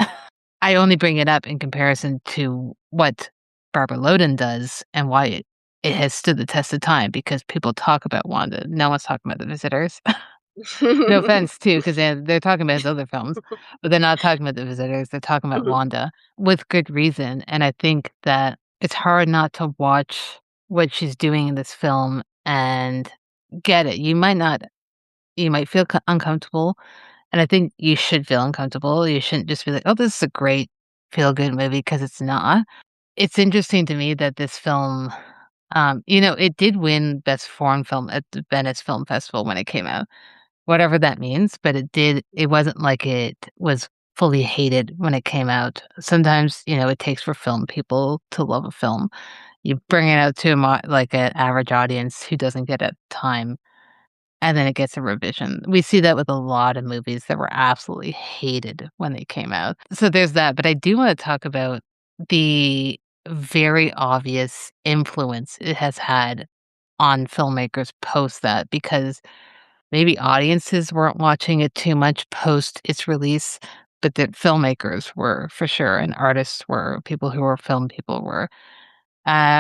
I only bring it up in comparison to what Barbara Loden does and why it has stood the test of time because people talk about Wanda. No one's talking about The Visitors. No offense too, because they're talking about his other films, but they're not talking about The Visitors. They're talking about Wanda with good reason. And I think that it's hard not to watch what she's doing in this film and get it. You might feel uncomfortable, and I think you should feel uncomfortable. You shouldn't just be like, "Oh, this is a great feel-good movie," because it's not. It's interesting to me that this film, it did win Best Foreign Film at the Venice Film Festival when it came out, whatever that means, but it wasn't like it was fully hated when it came out. Sometimes, it takes for film people to love a film. You bring it out to like an average audience who doesn't get it time, and then it gets a revision. We see that with a lot of movies that were absolutely hated when they came out. So there's that, but I do wanna talk about the very obvious influence it has had on filmmakers post that, because maybe audiences weren't watching it too much post its release, but that filmmakers were for sure, and artists were, people who were film people were.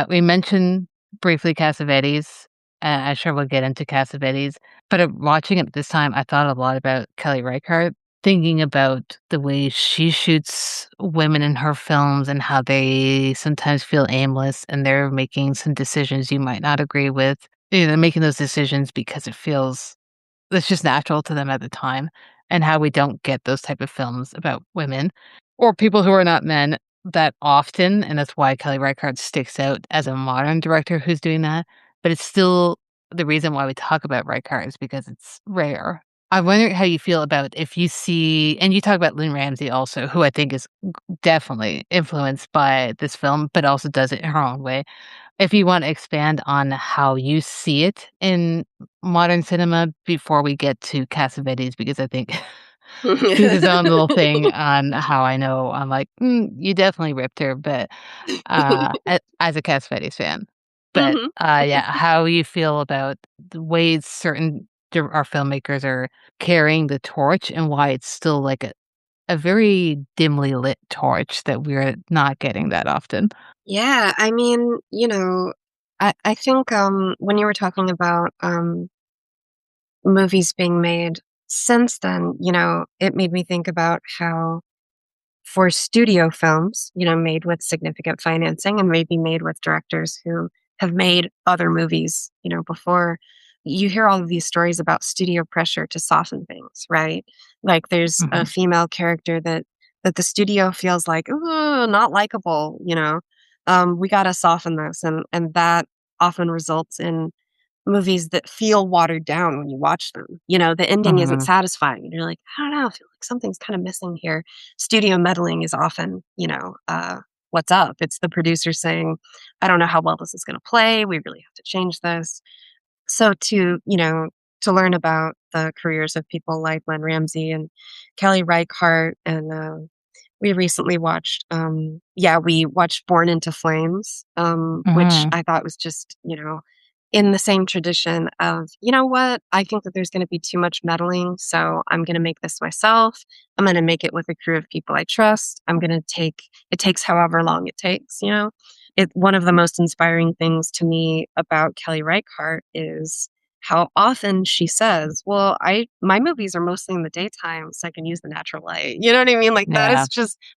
We mentioned briefly Cassavetes. I'm sure we'll get into Cassavetes, but, watching it this time, I thought a lot about Kelly Reichardt, thinking about the way she shoots women in her films and how they sometimes feel aimless and they're making some decisions you might not agree with. They're making those decisions because it's just natural to them at the time, and how we don't get those type of films about women or people who are not men that often, and that's why Kelly Reichardt sticks out as a modern director who's doing that, but it's still the reason why we talk about Reichardt is because it's rare. I wonder how you feel about if you see and you talk about Lynn Ramsey also, who I think is definitely influenced by this film, but also does it in her own way. If you wanna expand on how you see it in modern cinema before we get to Cassavetes, because I think he's his own little thing on how I know I'm like, "Mm, you definitely ripped her," but, a as a Cassavetes fan. But, Mhm. yeah, how you feel about the ways certain our filmmakers are carrying the torch and why it's still like a very dimly lit torch that we're not getting that often. Yeah, I mean, I think, when you were talking about, movies being made since then, it made me think about how for studio films, made with significant financing and maybe made with directors who have made other movies, before. You hear all of these stories about studio pressure to soften things, right? Like there's a Mhm, female character that the studio feels like, ooh, not likable, we got to soften this, and that often results in movies that feel watered down when you watch them. The ending isn't mhm, satisfying. And you're like, I don't know, I feel like something's kind of missing here. Studio meddling is often, what's up. It's the producer saying, I don't know how well this is going to play. We really have to change this. So to learn about the careers of people like Len Ramsey and Kelly Reichardt, and we recently watched, we watched Born into Flames, which mhm, I thought was just, in the same tradition of, you know what, I think that there's going to be too much meddling, so I'm going to make this myself. I'm going to make it with a crew of people I trust. It takes however long it takes, one of the most inspiring things to me about Kelly Reichardt is how often she says, "Well, I my movies are mostly in the daytime, so I can use the natural light." You know what I mean? Like yeah,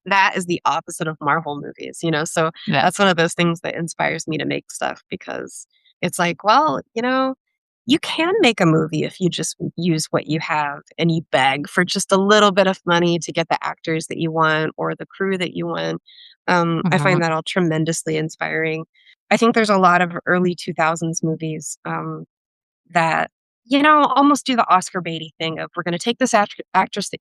that is the opposite of Marvel movies, So yeah, that's one of those things that inspires me to make stuff because it's like, well, you can make a movie if you just use what you have and you beg for just a little bit of money to get the actors that you want or the crew that you want. I mhm, find that all tremendously inspiring. I think there's a lot of early 2000s movies that, almost do the Oscar baity thing of we're going to take this actress that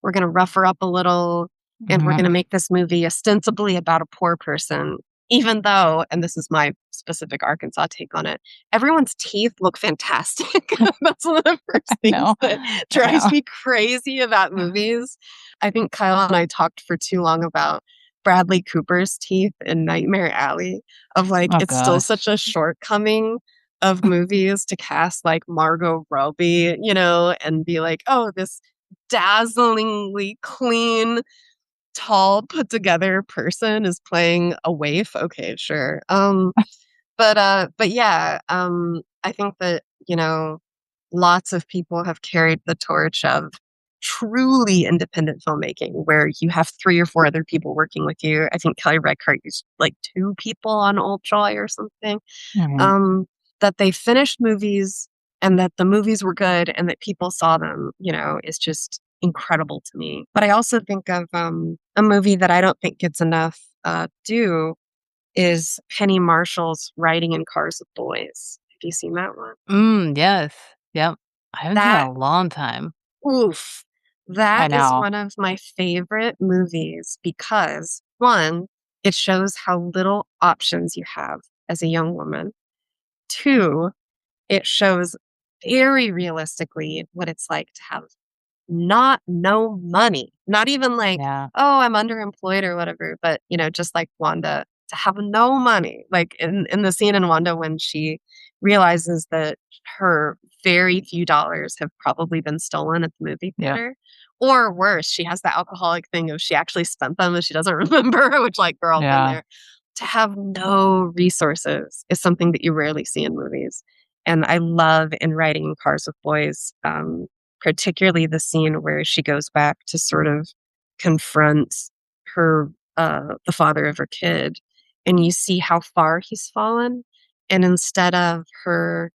we're going to rough her up a little, and we're going to mhm, make this movie ostensibly about a poor person, even though, and this is my specific Arkansas take on it, everyone's teeth look fantastic. That's one of the first I things know, that I drives know. me crazy about movies. I think Kyle and I talked for too long about Bradley Cooper's teeth in Nightmare Alley, of like, Oh it's still gosh, such a shortcoming of movies to cast like Margot Robbie, and be like, oh, this dazzlingly clean, tall, put together person is playing a waif. Okay, sure. But yeah, I think that, lots of people have carried the torch of truly independent filmmaking where you have three or four other people working with you. I think Kelly Reichardt used like two people on Old Joy or something, mhm, um, that they finished movies and that the movies were good and that people saw them, is just incredible to me. But I also think of a movie that I don't think gets enough due is Penny Marshall's Riding in Cars with Boys. Have you seen that one? yes, yep. I haven't seen it in That a long time. oof, I that is know, one of my favorite movies because one, it shows how little options you have as a young woman. Two, it shows very realistically what it's like to have not no money. Not even like, yeah, "Oh, I'm underemployed," or whatever, but, just like Wanda, to have no money. Like, in the scene in Wanda when she realizes that her very few dollars have probably been stolen at the movie yep, theater, or worse, she has the alcoholic thing of she actually spent them and she doesn't remember, which, like, girl, been yeah, there. To have no resources is something that you rarely see in movies, and I love in Riding in Cars with Boys, particularly the scene where she goes back to sort of confront her the father of her kid, and you see how far he's fallen, and instead of her,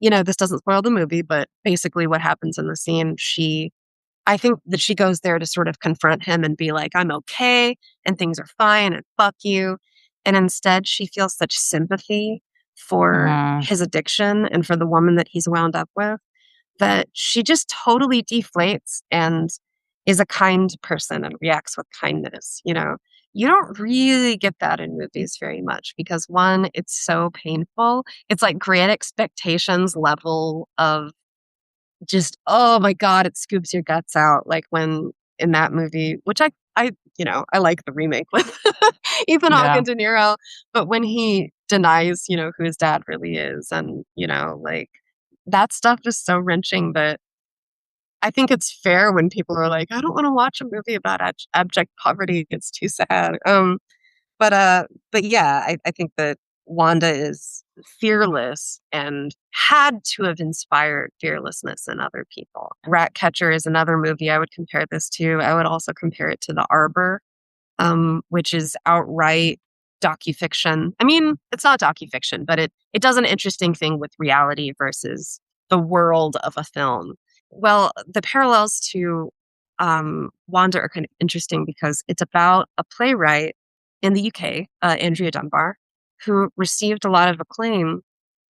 this doesn't spoil the movie, but basically what happens in the scene, I think that she goes there to sort of confront him and be like, I'm okay and things are fine and fuck you. And instead, she feels such sympathy for mhm, his addiction and for the woman that he's wound up with that she just totally deflates and is a kind person and reacts with kindness, you know? You don't really get that in movies very much because one, it's so painful. It's like Great Expectations level of just, oh my God, it scoops your guts out. Like when in that movie, which I like the remake with Ethan Hawke Yeah. and De Niro, but when he denies, who his dad really is, and like that stuff is so wrenching that I think it's fair when people are like, I don't want to watch a movie about abject poverty. It's too sad. But but yeah, I think that Wanda is fearless and had to have inspired fearlessness in other people. Ratcatcher is another movie I would compare this to. I would also compare it to The Arbor, which is outright docufiction. I mean, it's not docufiction, but it does an interesting thing with reality versus the world of a film. Well, the parallels to Wanda are kind of interesting because it's about a playwright in the UK, Andrea Dunbar, who received a lot of acclaim,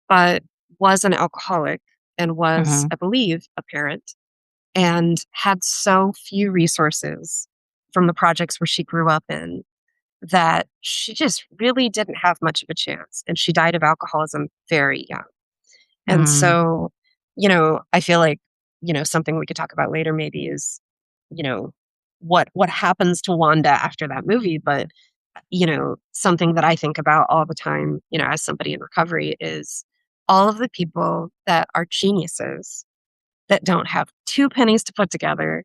but was an alcoholic and was, Mhm. I believe, a parent and had so few resources from the projects where she grew up in that she just really didn't have much of a chance. And she died of alcoholism very young. And Mm. so, I feel like, something we could talk about later maybe is, you know, what happens to Wanda after that movie. But, something that I think about all the time, as somebody in recovery is all of the people that are geniuses that don't have two pennies to put together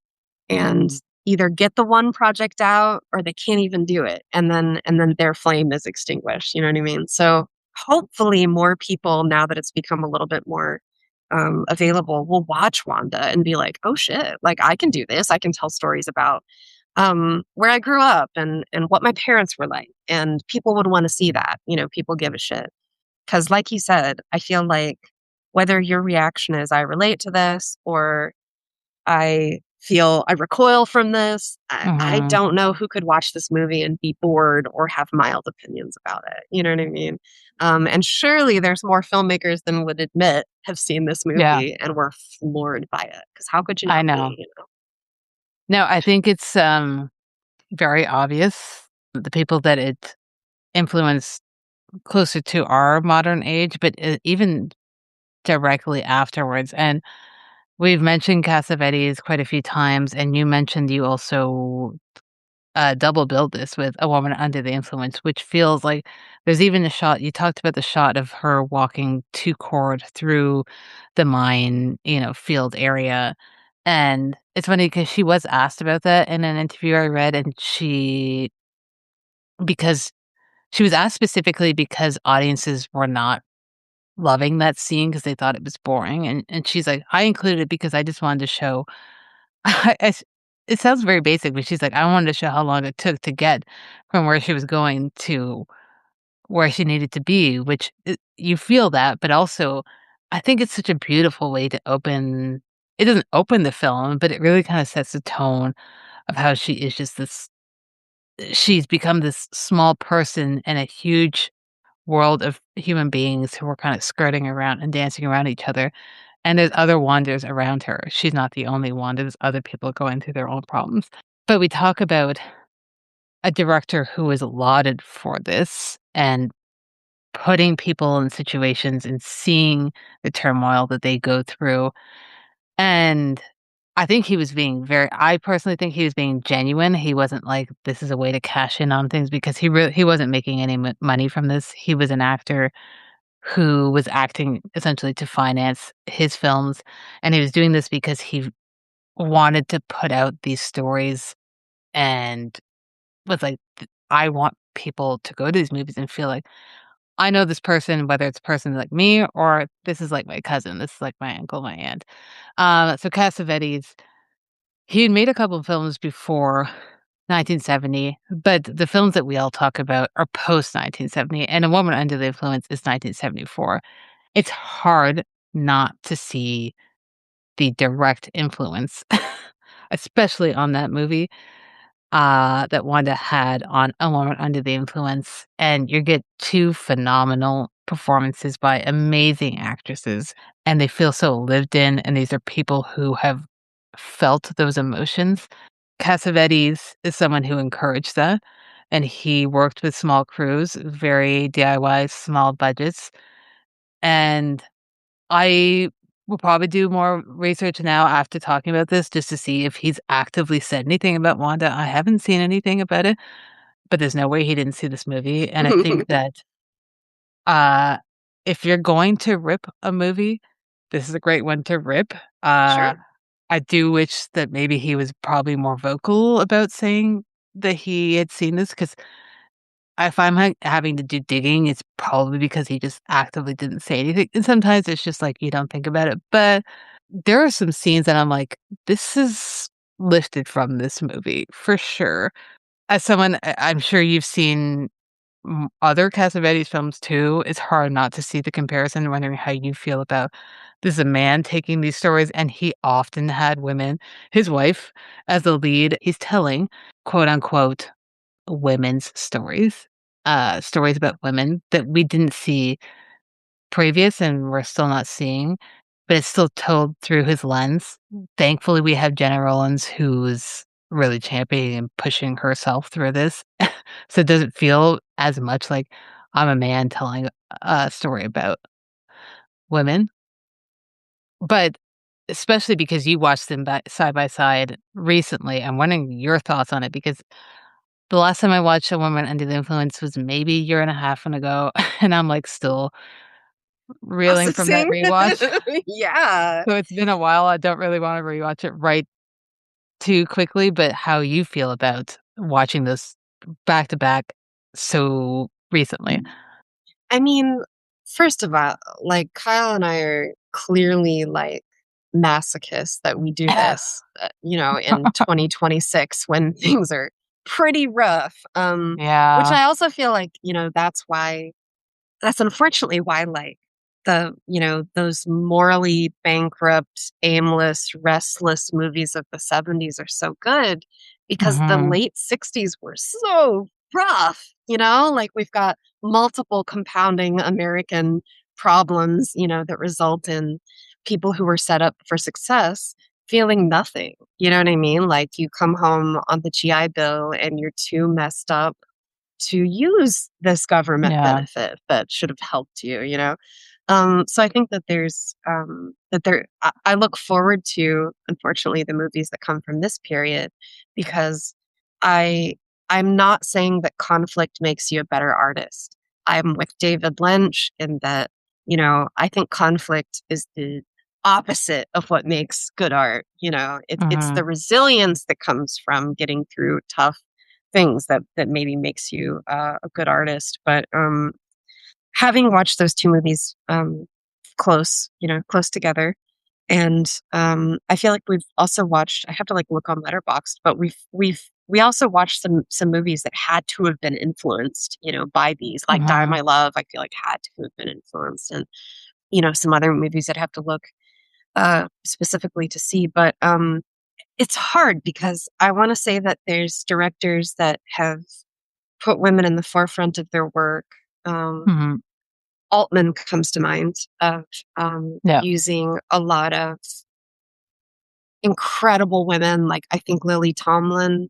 and either get the one project out or they can't even do it, and then their flame is extinguished, you know what I mean? So hopefully more people, now that it's become a little bit more available, will watch Wanda and be like, oh shit, like I can do this. I can tell stories about where I grew up and what my parents were like, and people would want to see that. People give a shit because, like you said, I feel like whether your reaction is I relate to this or I recoil from this, I Mhm. don't know who could watch this movie and be bored or have mild opinions about it. You know what I mean? And surely there's more filmmakers than would admit have seen this Yeah, movie and were floored by it. Because how could you I not know. be? No, I think it's, very obvious the people that it influenced closer to our modern age, but, even directly afterwards, and we've mentioned Cassavetes quite a few times, and you mentioned you also, double billed this with A Woman Under the Influence, which feels like there's even a shot you talked about the shot of her walking to Cord through the mine, field area, and it's funny because she was asked about that in an interview I read, and because she was asked specifically because audiences were not loving that scene because they thought it was boring, and she's like, "I included it because I just wanted to show." I s It sounds very basic, but she's like, "I wanted to show how long it took to get from where she was going to where she needed to be," which you feel that, but also I think it's such a beautiful way to open it doesn't open the film, but it really kinda sets the tone of how she is just this she's become this small person in a huge world of human beings who are kinda skirting around and dancing around each other, and there's other Wandas around her. She's not the only Wanda, there's other people going through their own problems. But we talk about a director who is lauded for this and putting people in situations and seeing the turmoil that they go through, and I personally think he was being genuine. He wasn't like, "This is a way to cash in on things," because he wasn't making any money from this. He was an actor who was acting essentially to finance his films, and he was doing this because he wanted to put out these stories and was like, "I want people to go to these movies and feel like I know this person, whether it's a person like me or this is like my cousin, this is like my uncle, my aunt." So Cassavetes, he had made a couple of films before 1970, but the films that we all talk about are post 1970, and A Woman Under the Influence is 1974. It's hard not to see the direct influence, especially on that movie, that Wanda had on A Woman Under the Influence, and you get 2 phenomenal performances by amazing actresses, and they feel so lived in, and these are people who have felt those emotions. Cassavetes is someone who encouraged that, and he worked with small crews, very DIY, small budgets, and I will probably do more research now after talking about this just to see if he's actively said anything about Wanda. I haven't seen anything about it, but there's no way he didn't see this movie, and I think that, uh, if you're going to rip a movie, this is a great one to rip. Uh, Sure. I do wish that maybe he was probably more vocal about saying that he had seen this, because if I'm having to do digging, it's probably because he just actively didn't say anything, and sometimes it's just, like, you don't think about it, but there are some scenes that I'm like, "This is lifted from this movie for sure." As someone I'm sure you've seen other Cassavetes films too, it's hard not to see the comparison, wondering how you feel about this is a man taking these stories, and he often had women, his wife, as the lead. He's telling, quote, unquote, "women's stories," stories about women that we didn't see previous and we're still not seeing, but it's still told through his lens. Thankfully, we have Jenna Rollins who's really championing and pushing herself through this, so it doesn't feel as much like I'm a man telling a story about women, but especially because you watched them side by side recently, I'm wondering your thoughts on it because the last time I watched A Woman Under the Influence was maybe a year and a half ago, and I'm, like, still reeling from that Processing. rewatch. Yeah. So it's been a while, I don't really wanna rewatch it right too quickly, but how you feel about watching this back to back so recently. I mean, first of all, like, Kyle and I are clearly, like, masochists that we do this, in 2026 when things are pretty rough, which Yeah. I also feel like, that's unfortunately why, like, those morally bankrupt, aimless, restless movies of the '70s are so good because the Mhm. late '60s were so rough, like we've got multiple compounding American problems, that result in people who were set up for success feeling nothing. You know what I mean? Like you come home on the GI Bill and you're too messed up to use this government Yeah. benefit that should have helped you, so I think that I look forward to, unfortunately, the movies that come from this period because I I'm not saying that conflict makes you a better artist. I'm with David Lynch in that, I think conflict is the opposite of what makes good art. It's the Mhm. resilience that comes from getting through tough things that maybe makes you a good artist. But having watched those two movies close together, and I feel like we've also watched. I have to like look on Letterboxd, but we also watched some movies that had to have been influenced, by these, like Die Mhm. My Love. I feel like had to have been influenced, and some other movies that have to look specifically to see. But it's hard because I want to say that there's directors that have put women in the forefront of their work. Um, Mhm. Altman comes to mind of Yeah. using a lot of incredible women, like I think Lily Tomlin,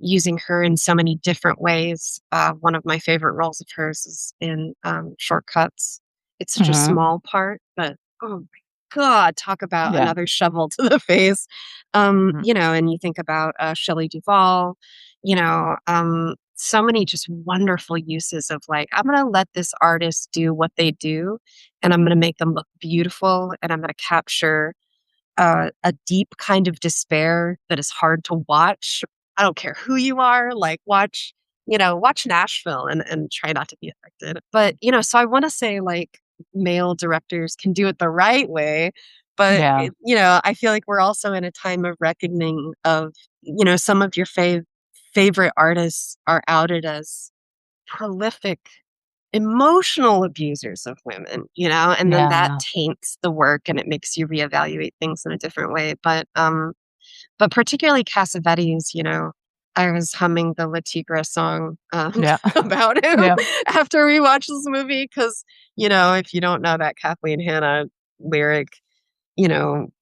using her in so many different ways. One of my favorite roles of hers is in Shortcuts. It's such a Mhm. small part, but oh my God, talk about Yeah. another shovel to the face. Mhm. And you think about Shelley Duvall, so many just wonderful uses of like, I'm going to let this artist do what they do, and I'm going to make them look beautiful, and I'm going to capture a deep kind of despair that is hard to watch. I don't care who you are, like watch Nashville and try not to be affected. But, so I want to say like male directors can do it the right way. But, Yeah. I feel like we're also in a time of reckoning of, some of your favorite artists are outed as prolific emotional abusers of women, and then that Yeah. taints the work and it makes you reevaluate things in a different way. But particularly Cassavetes, I was humming the La Tigra song, Yeah. about him Yeah. after we watched this movie because, if you don't know that Kathleen Hanna lyric,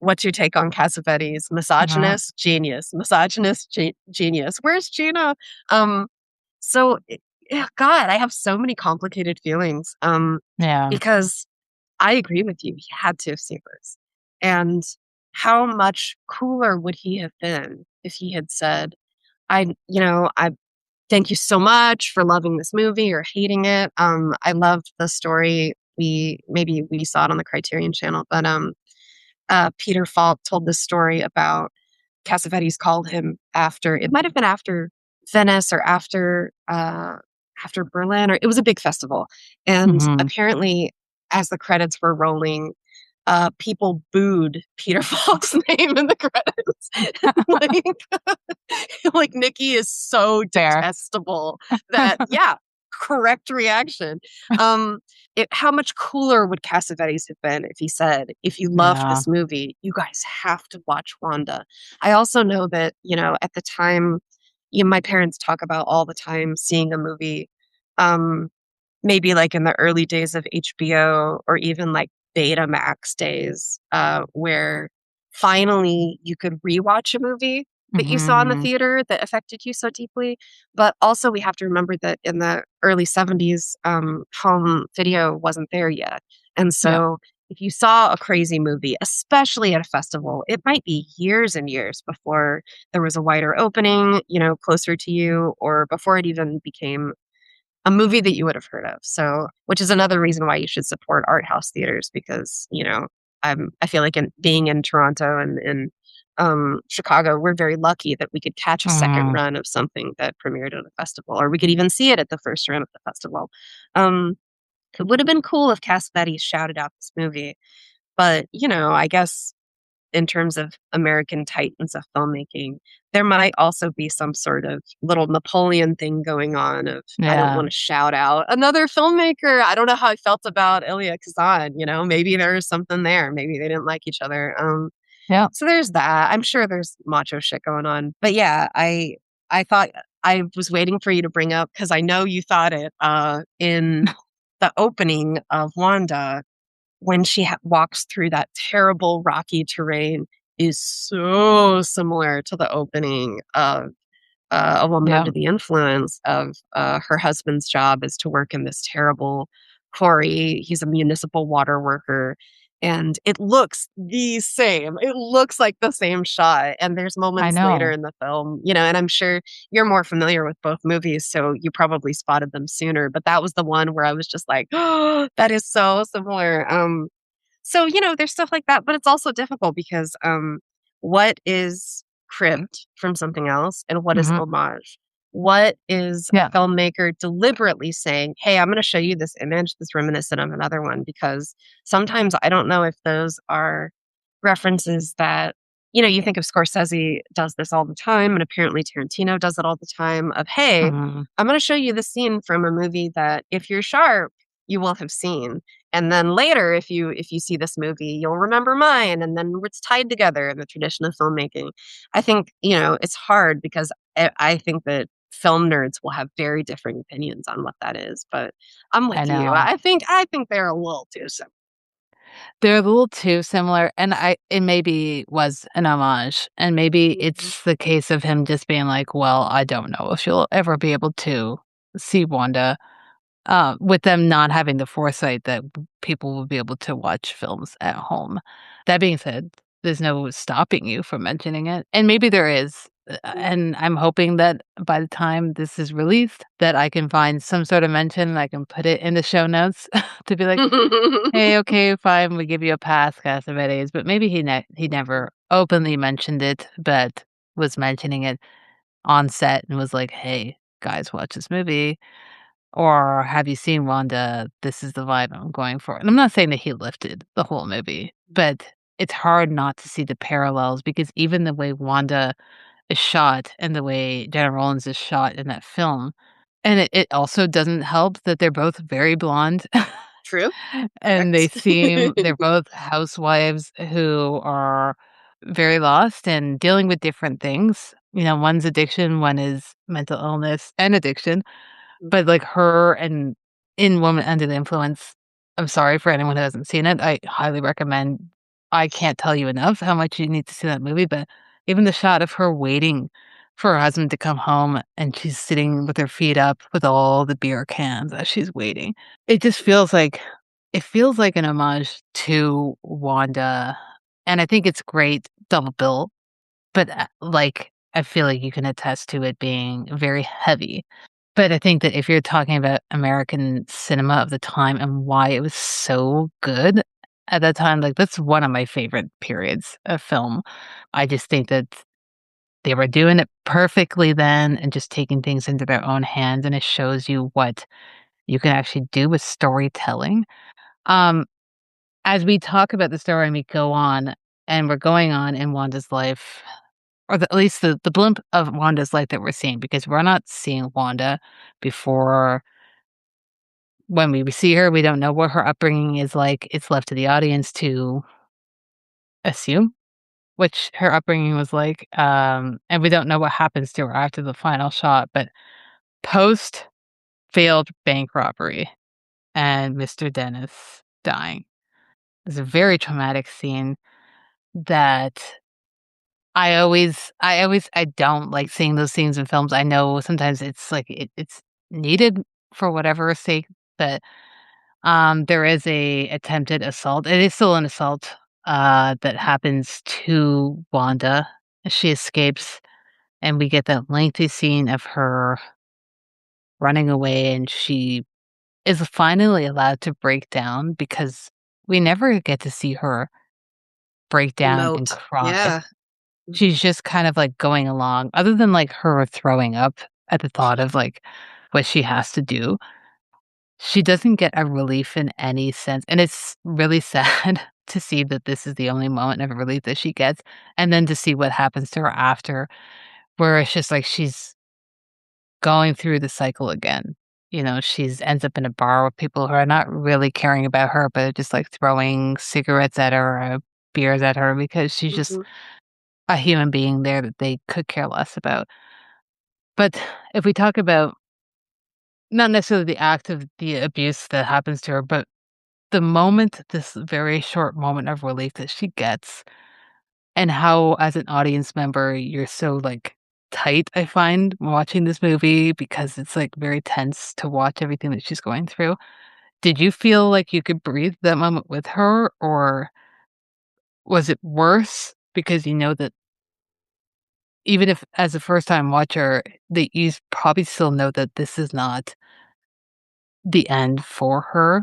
"What's your take on Cassavetes? Mhm. Misogynist? Genius. Misogynist? Genius. Where's Gina?" Um, so, yeah, God, I have so many complicated feelings, Yeah. because I agree with you, he had to have seen this, and how much cooler would he have been if he had said, I thank you so much for loving this movie or hating it. I loved the story. Maybe we saw it on the Criterion Channel, but Peter Falk told this story about Cassavetes called him after it might have been after Venice or after Berlin, or it was a big festival. And Mhm. apparently, as the credits were rolling, people booed Peter Falk's name in the credits. like, like Nikki is so Fair. detestable that yeah, correct reaction. Um, how much cooler would Cassavetes have been if he said, "If you love Yeah. this movie, you guys have to watch Wanda." I also know that at the time, my parents talk about all the time seeing a movie. Um, Maybe like in the early days of HBO or even like Betamax days, where finally you could rewatch a movie that you saw in the Mhm. theater that affected you so deeply. But also, we have to remember that in the early 70s, home video wasn't there yet. And Yeah. so, if you saw a crazy movie, especially at a festival, it might be years and years before there was a wider opening, closer to you, or before it even became a movie that you would have heard of. So, which is another reason why you should support art house theaters because, I feel like being in Toronto and in Chicago, we're very lucky that we could catch a second Mhm. run of something that premiered at a festival, or we could even see it at the first run of the festival. Um, it would have been cool if Cassavetes shouted out this movie, but I guess in terms of American titans of filmmaking, there might also be some sort of little Napoleon thing going on of I don't Yeah. want to shout out another filmmaker. I don't know how I felt about Elia Kazan, maybe there was something there. Maybe they didn't like each other. Yeah. So there's that. I'm sure there's macho shit going on. But yeah, I thought I was waiting for you to bring up because I know you thought it in the opening of Wanda when she walks through that terrible rocky terrain is so similar to the opening of A Woman Yeah. Under the Influence of her husband's job is to work in this terrible quarry. He's a municipal water worker. And it looks the same. It looks like the same shot. And there's I moments later know. in the film, and I'm sure you're more familiar with both movies, so you probably spotted them sooner. But that was the one where I was just like, oh, that is so similar. So, there's stuff like that, but it's also difficult because what is cribbed from something else and what is Mhm. homage? What is a Yeah. filmmaker deliberately saying, "Hey, I'm going to show you this image that's reminiscent of another one"? Because sometimes I don't know if those are references that, you think of Scorsese does this all the time, and apparently Tarantino does it all the time of, "Hey, Mhm. I'm going to show you the scene from a movie that if you're sharp, you will have seen. And then later, if you see this movie, you'll remember mine, and then it's tied together in the tradition of filmmaking." I think it's hard because I think that film nerds will have very different opinions on what that is. But I'm I with you. know. I think they're a little too simple. They're a little too similar, and it maybe was an homage, and maybe Mhm. it's the case of him just being like, "Well, I don't know if you'll ever be able to see Wanda," with them not having the foresight that people will be able to watch films at home. That being said, there's no stopping you from mentioning it, and maybe there is, and I'm hoping that by the time this is released, that I can find some sort of mention, and I can put it in the show notes to be like, "Hey, okay, fine, we give you a pass, Cassavetes," but maybe he never openly mentioned it, but was mentioning it on set and was like, "Hey, guys, watch this movie," or, "Have you seen Wanda? This is the vibe I'm going for." And I'm not saying that he lifted the whole movie, but it's hard not to see the parallels because even the way Wanda is shot and the way Jenna Rollins is shot in that film, and it also doesn't help that they're both very blonde. True. And Correct. they're both housewives who are very lost and dealing with different things. one's addiction, one is mental illness and addiction, Mm. but, like, her and in Woman Under the Influence, I'm sorry for anyone who hasn't seen it, I highly recommend. I can't tell you enough how much you need to see that movie, but even the shot of her waiting for her husband to come home, and she's sitting with her feet up with all the beer cans as she's waiting. It feels like an homage to Wanda, and I think it's great double bill, but, I feel like you can attest to it being very heavy. But I think that if you're talking about American cinema of the time and why it was so good at that time, like, that's one of my favorite periods of film. I just think that they were doing it perfectly then and just taking things into their own hands, and it shows you what you can actually do with storytelling. Um, as we talk about the story and we go on, and we're going on in Wanda's life, or at least the blimp of Wanda's life that we're seeing, because we're not seeing Wanda before. When we see her, we don't know what her upbringing is like. It's left to the audience to assume which her upbringing was like, and we don't know what happens to her after the final shot, but post failed bank robbery and Mr. Dennis dying is a very traumatic scene that I don't like seeing those scenes in films. I know sometimes it's like it's needed for whatever sake, but there is a attempted assault. It is still an assault, that happens to Wanda. She escapes, and we get that lengthy scene of her running away, and she is finally allowed to break down because we never get to see her break down and Emote. cry. Yeah. Mhm. She's just kind of, like, going along, other than, like, her throwing up at the thought of, like, what she has to do. She doesn't get a relief in any sense, and it's really sad to see that this is the only moment of relief that she gets, and then to see what happens to her after, where it's just like she's going through the cycle again. She's ends up in a bar with people who are not really caring about her, but are just, like, throwing cigarettes at her or beers at her because she's just Mhm. a human being there that they could care less about. But if we talk about not necessarily the act of the abuse that happens to her, but the moment, this very short moment of relief that she gets, and how, as an audience member, you're so, like, tight, I find, watching this movie because it's, like, very tense to watch everything that she's going through. Did you feel like you could breathe that moment with her, or was it worse because you know that even if as a first-time watcher, that you probably still know that this is not the end for her,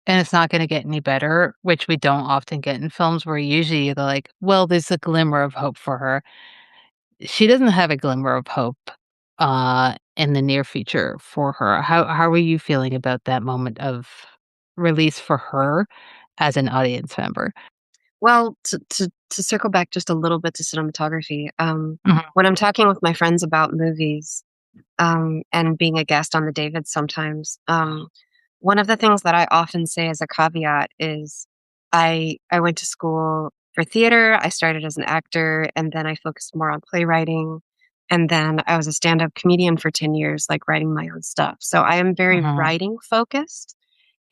and it's not gonna get any better, which we don't often get in films where usually they're like, "Well, there's a glimmer of hope for her." She doesn't have a glimmer of hope, in the near future for her. How are you feeling about that moment of release for her as an audience member? Well, to circle back just a little bit to cinematography, Mhm, when I'm talking with my friends about movies, and being a guest on the David sometimes, one of the things that I often say as a caveat is I went to school for theater. I started as an actor, and then I focused more on playwriting, and then I was a stand-up comedian for 10 years, like, writing my own stuff. So I am very mhm, writing focused,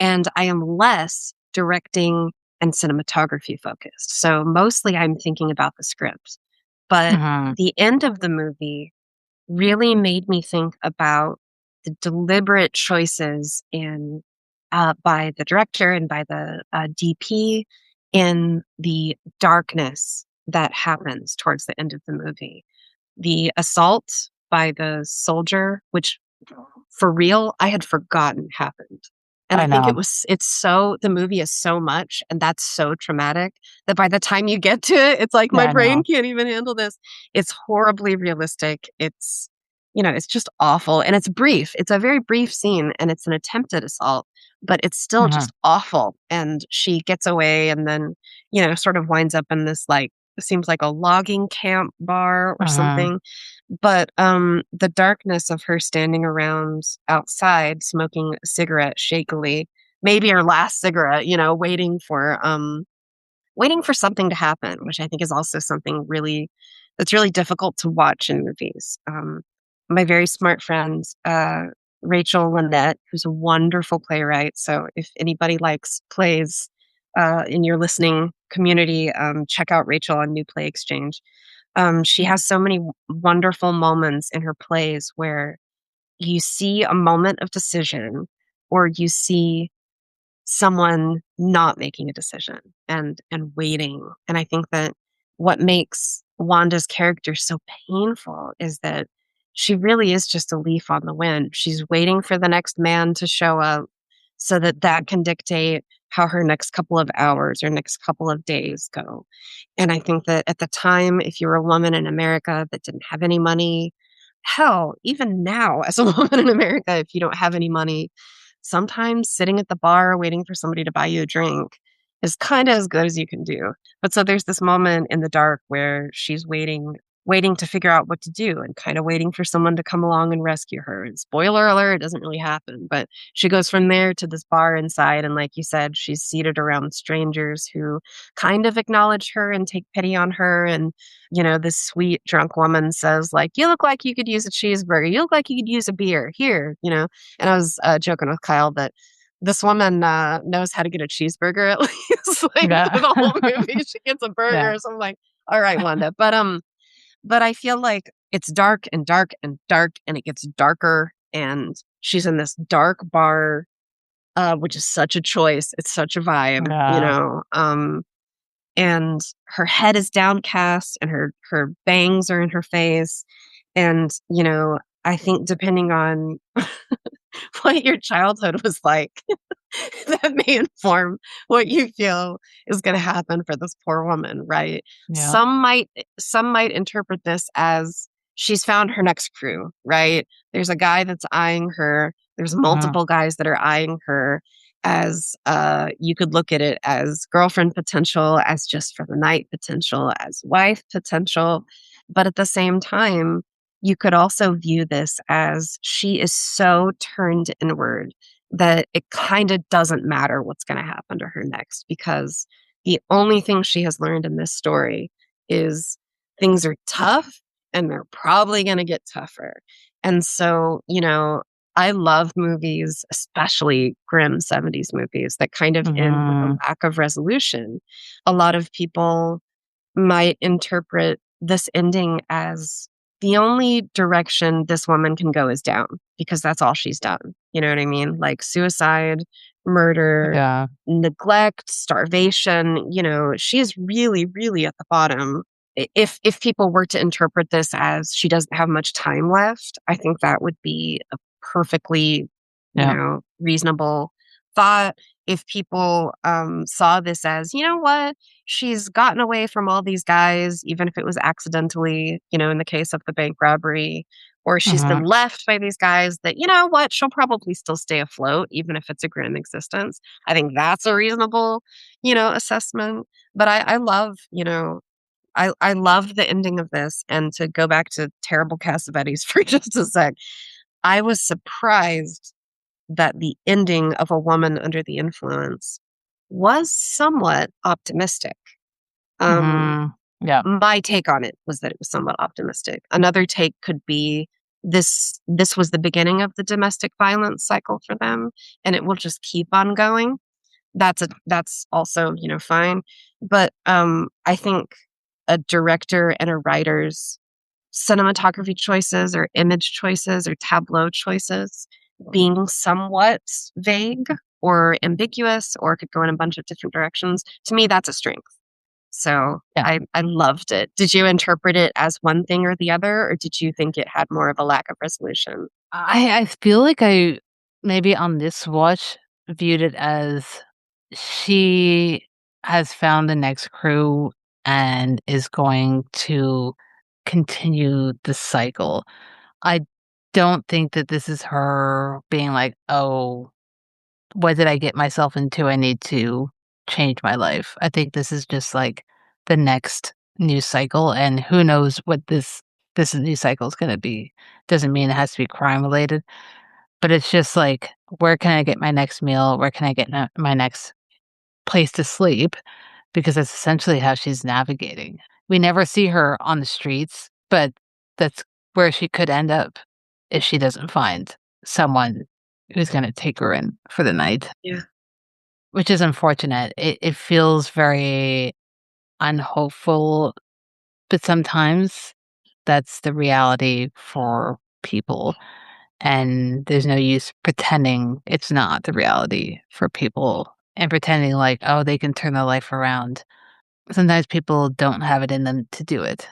and I am less directing and cinematography focused. So mostly I'm thinking about the script. But mhm. the end of the movie really made me think about the deliberate choices by the director and by the DP in the darkness that happens towards the end of the movie. The assault by the soldier, which for real, I had forgotten happened. And I I think know. it's so the movie is so much and that's so traumatic that by the time you get to it, it's like Yeah, my I know. brain can't even handle this. It's horribly realistic. It's just awful and it's brief. It's a very brief scene and it's an attempted assault, but it's still Mhm, just awful. And she gets away and then, sort of winds up in this like seems like a logging camp bar or mhm. something. But, the darkness of her standing around outside smoking a cigarette shakily, maybe her last cigarette, waiting for something to happen, which I think is also something really that's really difficult to watch in movies. My very smart friend, Rachel Lynette, who's a wonderful playwright. So if anybody likes plays in your listening community, check out Rachel on New Play Exchange. She has so many wonderful moments in her plays where you see a moment of decision or you see someone not making a decision and waiting. And I think that what makes Wanda's character so painful is that she really is just a leaf on the wind. She's waiting for the next man to show up so that that can dictate how her next couple of hours or next couple of days go. And I think that at the time, if you were a woman in America that didn't have any money, hell, even now as a woman in America, if you don't have any money, sometimes sitting at the bar waiting for somebody to buy you a drink is kind of as good as you can do. But so there's this moment in the dark where she's waiting to figure out what to do and kind of waiting for someone to come along and rescue her. And spoiler alert, it doesn't really happen. But she goes from there to this bar inside. And like you said, she's seated around strangers who kind of acknowledge her and take pity on her. And, you know, this sweet drunk woman says, like, you look like you could use a cheeseburger. You look like you could use a beer here, you know. And I was joking with Kyle that this woman knows how to get a cheeseburger at least. Like Yeah. the whole movie, she gets a Yeah. burger. So I'm like, all right, Wanda. But I feel like it's dark and dark and dark, and it gets darker. And she's in this dark bar, which is such a choice. It's such a vibe, you Yeah. know. And her head is downcast, and her bangs are in her face. And you know, I think depending on what your childhood was like, that may inform what you feel is going to happen for this poor woman, right? Yeah. Some might interpret this as she's found her next crew, right? There's a guy that's eyeing her. There's Mhm. multiple guys that are eyeing her. As you could look at it as girlfriend potential, as just for the night potential, as wife potential. But at the same time, you could also view this as she is so turned inward that it kind of doesn't matter what's going to happen to her next, because the only thing she has learned in this story is things are tough and they're probably going to get tougher. And so, you know, I love movies, especially grim 70s movies that kind of end with a Mhm. lack of resolution. A lot of people might interpret this ending as the only direction this woman can go is down because that's all she's done. You know what I mean? Like suicide, murder, Yeah. neglect, starvation, you know, she is really, really at the bottom. If people were to interpret this as she doesn't have much time left, I think that would be a perfectly, you Yeah. know, reasonable thought. If people saw this as, you know what, she's gotten away from all these guys, even if it was accidentally, you know, in the case of the bank robbery, or she's been Mhm. left by these guys that, you know what, she'll probably still stay afloat, even if it's a grim existence. I think that's a reasonable, you know, assessment. But I love, you know, I love the ending of this. And to go back to terrible Cassavetes for just a sec, I was surprised that the ending of A Woman Under the Influence was somewhat optimistic. Um, Mhm. Yeah. my take on it was that it was somewhat optimistic. Another take could be this was the beginning of the domestic violence cycle for them, and it will just keep on going. That's also, you know, fine. But I think a director and a writer's cinematography choices or image choices or tableau choices being somewhat vague or ambiguous or could go in a bunch of different directions, to me, that's a strength. So Yeah. I loved it. Did you interpret it as one thing or the other, or did you think it had more of a lack of resolution? I feel like I maybe on this watch viewed it as she has found the next crew and is going to continue the cycle. I don't think that this is her being like, "Oh, what did I get myself into? I need to change my life." I think this is just like the next news cycle, and who knows what this news cycle is gonna be. Doesn't mean it has to be crime related, but it's just like, where can I get my next meal? Where can I get my next place to sleep? Because that's essentially how she's navigating. We never see her on the streets, but that's where she could end up if she doesn't find someone who's gonna take her in for the night, Yeah. which is unfortunate. It feels very unhopeful, but sometimes that's the reality for people, and there's no use pretending it's not the reality for people and pretending like, "Oh, they can turn their life around." Sometimes people don't have it in them to do it.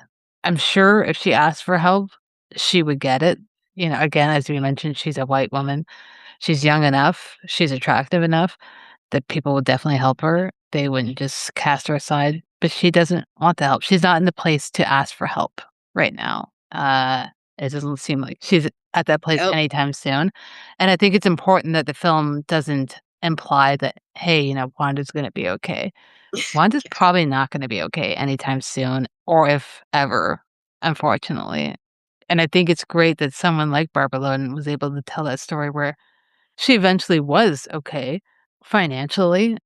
I'm sure if she asked for help, she would get it. Again, as we mentioned, she's a white woman. She's young enough, she's attractive enough that people would definitely help her. They wouldn't just cast her aside, but she doesn't want the help. She's not in the place to ask for help right now. It doesn't seem like she's at that place Yep. anytime soon. And I think it's important that the film doesn't imply that, hey, Wanda's gonna be okay. Wanda's Yeah. probably not gonna be okay anytime soon, or if ever, unfortunately. And I think it's great that someone like Barbara Loden was able to tell that story where she eventually was okay financially,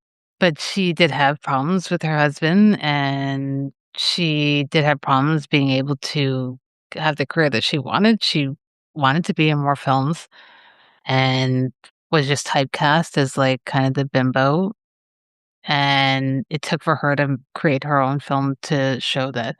but she did have problems with her husband, and she did have problems being able to have the career that she wanted. She wanted to be in more films and was just typecast as, like, kind of the bimbo, and it took for her to create her own film to show that,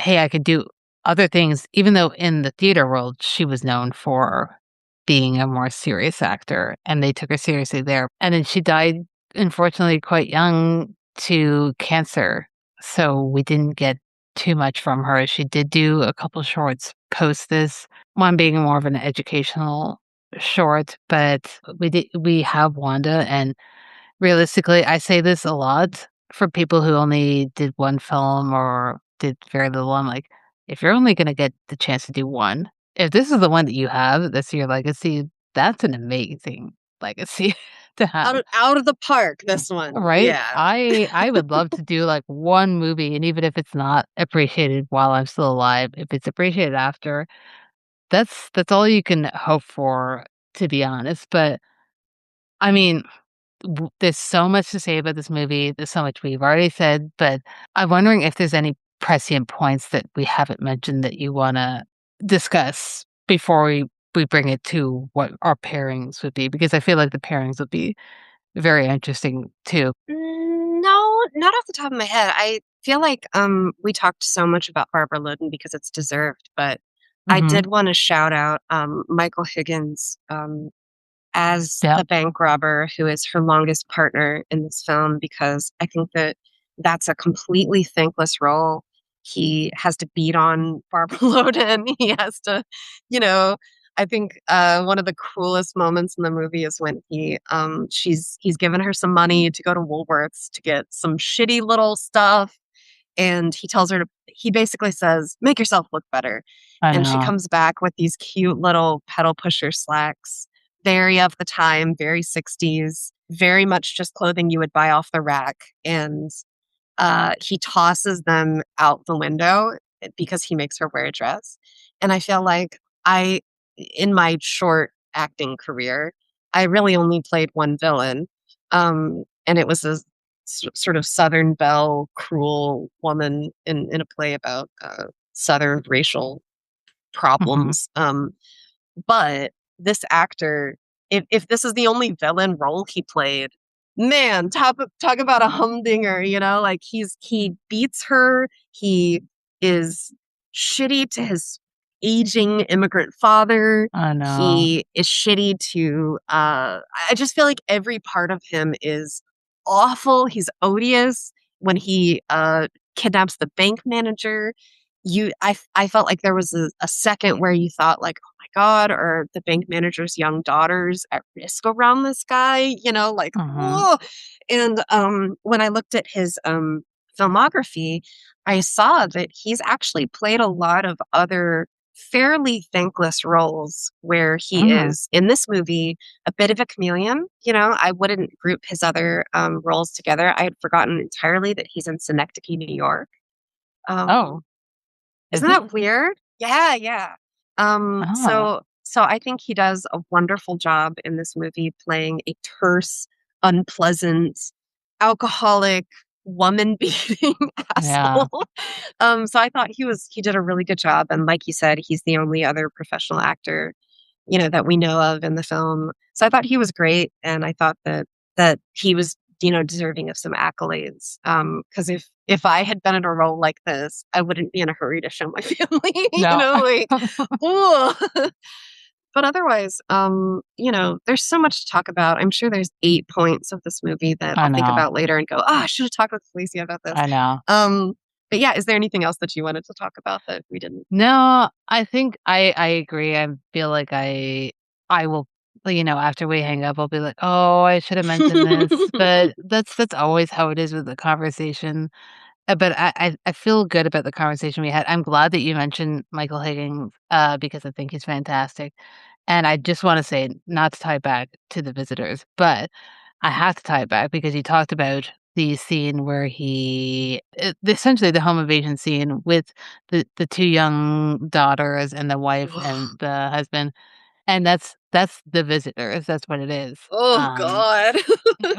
"Hey, I could do other things," even though in the theater world, she was known for being a more serious actor, and they took her seriously there. And then she died, unfortunately, quite young to cancer, so we didn't get too much from her. She did do a couple shorts post this, one being more of an educational short, but we have Wanda, and realistically, I say this a lot for people who only did one film or did very little. I'm like, if you're only gonna get the chance to do one, if this is the one that you have, that's your legacy, that's an amazing legacy to have, Out of the park, this one. right? Yeah. I would love to do, like, one movie, and even if it's not appreciated while I'm still alive, if it's appreciated after, that's all you can hope for, to be honest. But, I mean, there's so much to say about this movie. There's so much we've already said, but I'm wondering if there's any prescient points that we haven't mentioned that you wanna discuss before we bring it to what our pairings would be, because I feel like the pairings would be very interesting too. No, not off the top of my head. I feel like, we talked so much about Barbara Loden because it's deserved, but I Mhm. did wanna shout out, Michael Higgins, as Yep. the bank robber who is her longest partner in this film because I think that that's a completely thankless role. He has to beat on Barbara Loden. He has to, you know, I think one of the cruelest moments in the movie is when he's given her some money to go to Woolworths to get some shitty little stuff, and he basically says, "Make yourself look better." I And she know. comes back with these cute little pedal pusher slacks, very of the time, very 60s, very much just clothing you would buy off the rack. And he tosses them out the window because he makes her wear a dress. And I feel like in my short acting career, I really only played one villain. And it was a sort of Southern belle, cruel woman in a play about Southern racial Mhm. problems. But this actor, if this is the only villain role he played, man, talk about a humdinger, like he beats her. He is shitty to his aging immigrant father. I know. He is shitty to I just feel like every part of him is awful. He's odious when he kidnaps the bank manager. I felt like there was a second where you thought like, "Oh my god, are the bank manager's young daughters at risk around this guy?" Like, Mhm. oh. And when I looked at his filmography, I saw that he's actually played a lot of other fairly thankless roles where he Mm. is in this movie a bit of a chameleon. I wouldn't group his other roles together. I had forgotten entirely that he's in Synecdoche, New York. Um, Oh, is isn't he? that weird? Yeah, yeah. Oh. So I think he does a wonderful job in this movie playing a terse, unpleasant, alcoholic, woman beating Yeah. asshole. So I thought he did a really good job, and like you said, he's the only other professional actor, that we know of in the film. So I thought he was great, and I thought that he was, deserving of some accolades. Because if I had been in a role like this, I wouldn't be in a hurry to show my family, No. like, ooh. But otherwise, there's so much to talk about. I'm sure there's 8 points of this movie that I I'll think know. about later and go, "Oh, I should have talked with Felicia about this." I know. Um, but yeah, is there anything else that you wanted to talk about that we didn't? No, I think I agree. I feel like I will, after we hang up, I'll be like, "Oh, I should have mentioned this." But that's always how it is with the conversation. But I feel good about the conversation we had. I'm glad that you mentioned Michael Higgins, because I think he's fantastic. And I just wanna say, not to tie it back to The Visitors, but I have to tie it back because you talked about the scene where essentially the home invasion scene with the 2 young daughters and the wife and Ugh. the husband, and that's The Visitors, that's what it is. Oh god.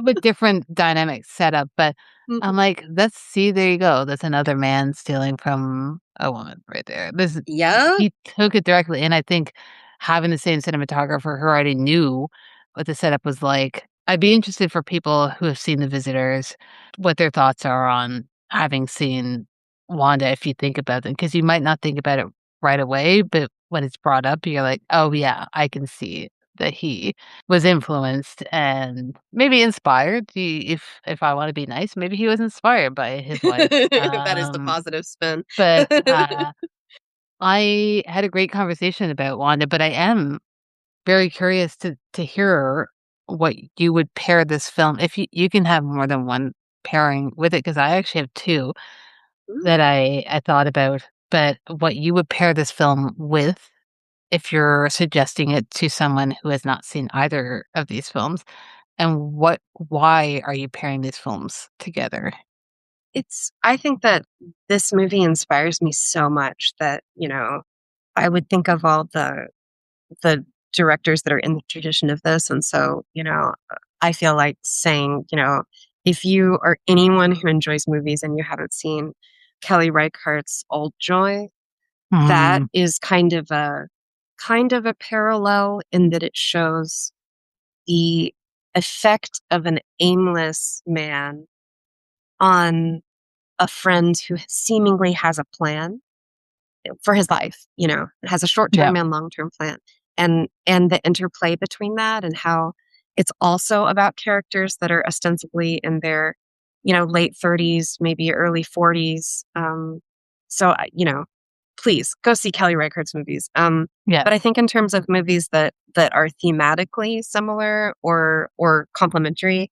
With different dynamics set up, but I'm Mhm. like, "That's see, there you go. That's another man stealing from a woman right there." Yeah? He took it directly, and I think having the same cinematographer who already knew what the setup was like, I'd be interested for people who have seen The Visitors, what their thoughts are on having seen Wanda if you think about them, because you might not think about it right away, but when it's brought up, you're like, "Oh, yeah, I can see that he was influenced and maybe inspired." If I wanna be nice, maybe he was inspired by his wife, That is the positive spin. but, I had a great conversation about Wanda, but I am very curious to hear what you would pair this film if you can have more than one pairing with it, because I actually have 2 that Ooh. I thought about, but what you would pair this film with if you're suggesting it to someone who has not seen either of these films, and why are you pairing these films together? I think that this movie inspires me so much that, I would think of all the directors that are in the tradition of this. And so, I feel like saying, if you are anyone who enjoys movies and you haven't seen Kelly Reichardt's Old Joy, that Mhm. is kind of a parallel in that it shows the effect of an aimless man on a friend who seemingly has a plan for his life, it has a Yeah. short-term and long-term plan. And the interplay between that and how it's also about characters that are ostensibly in their, late 30s, maybe early 40s. Please go see Kelly Reichardt's movies. Yeah. But I think in terms of movies that are thematically similar or complementary,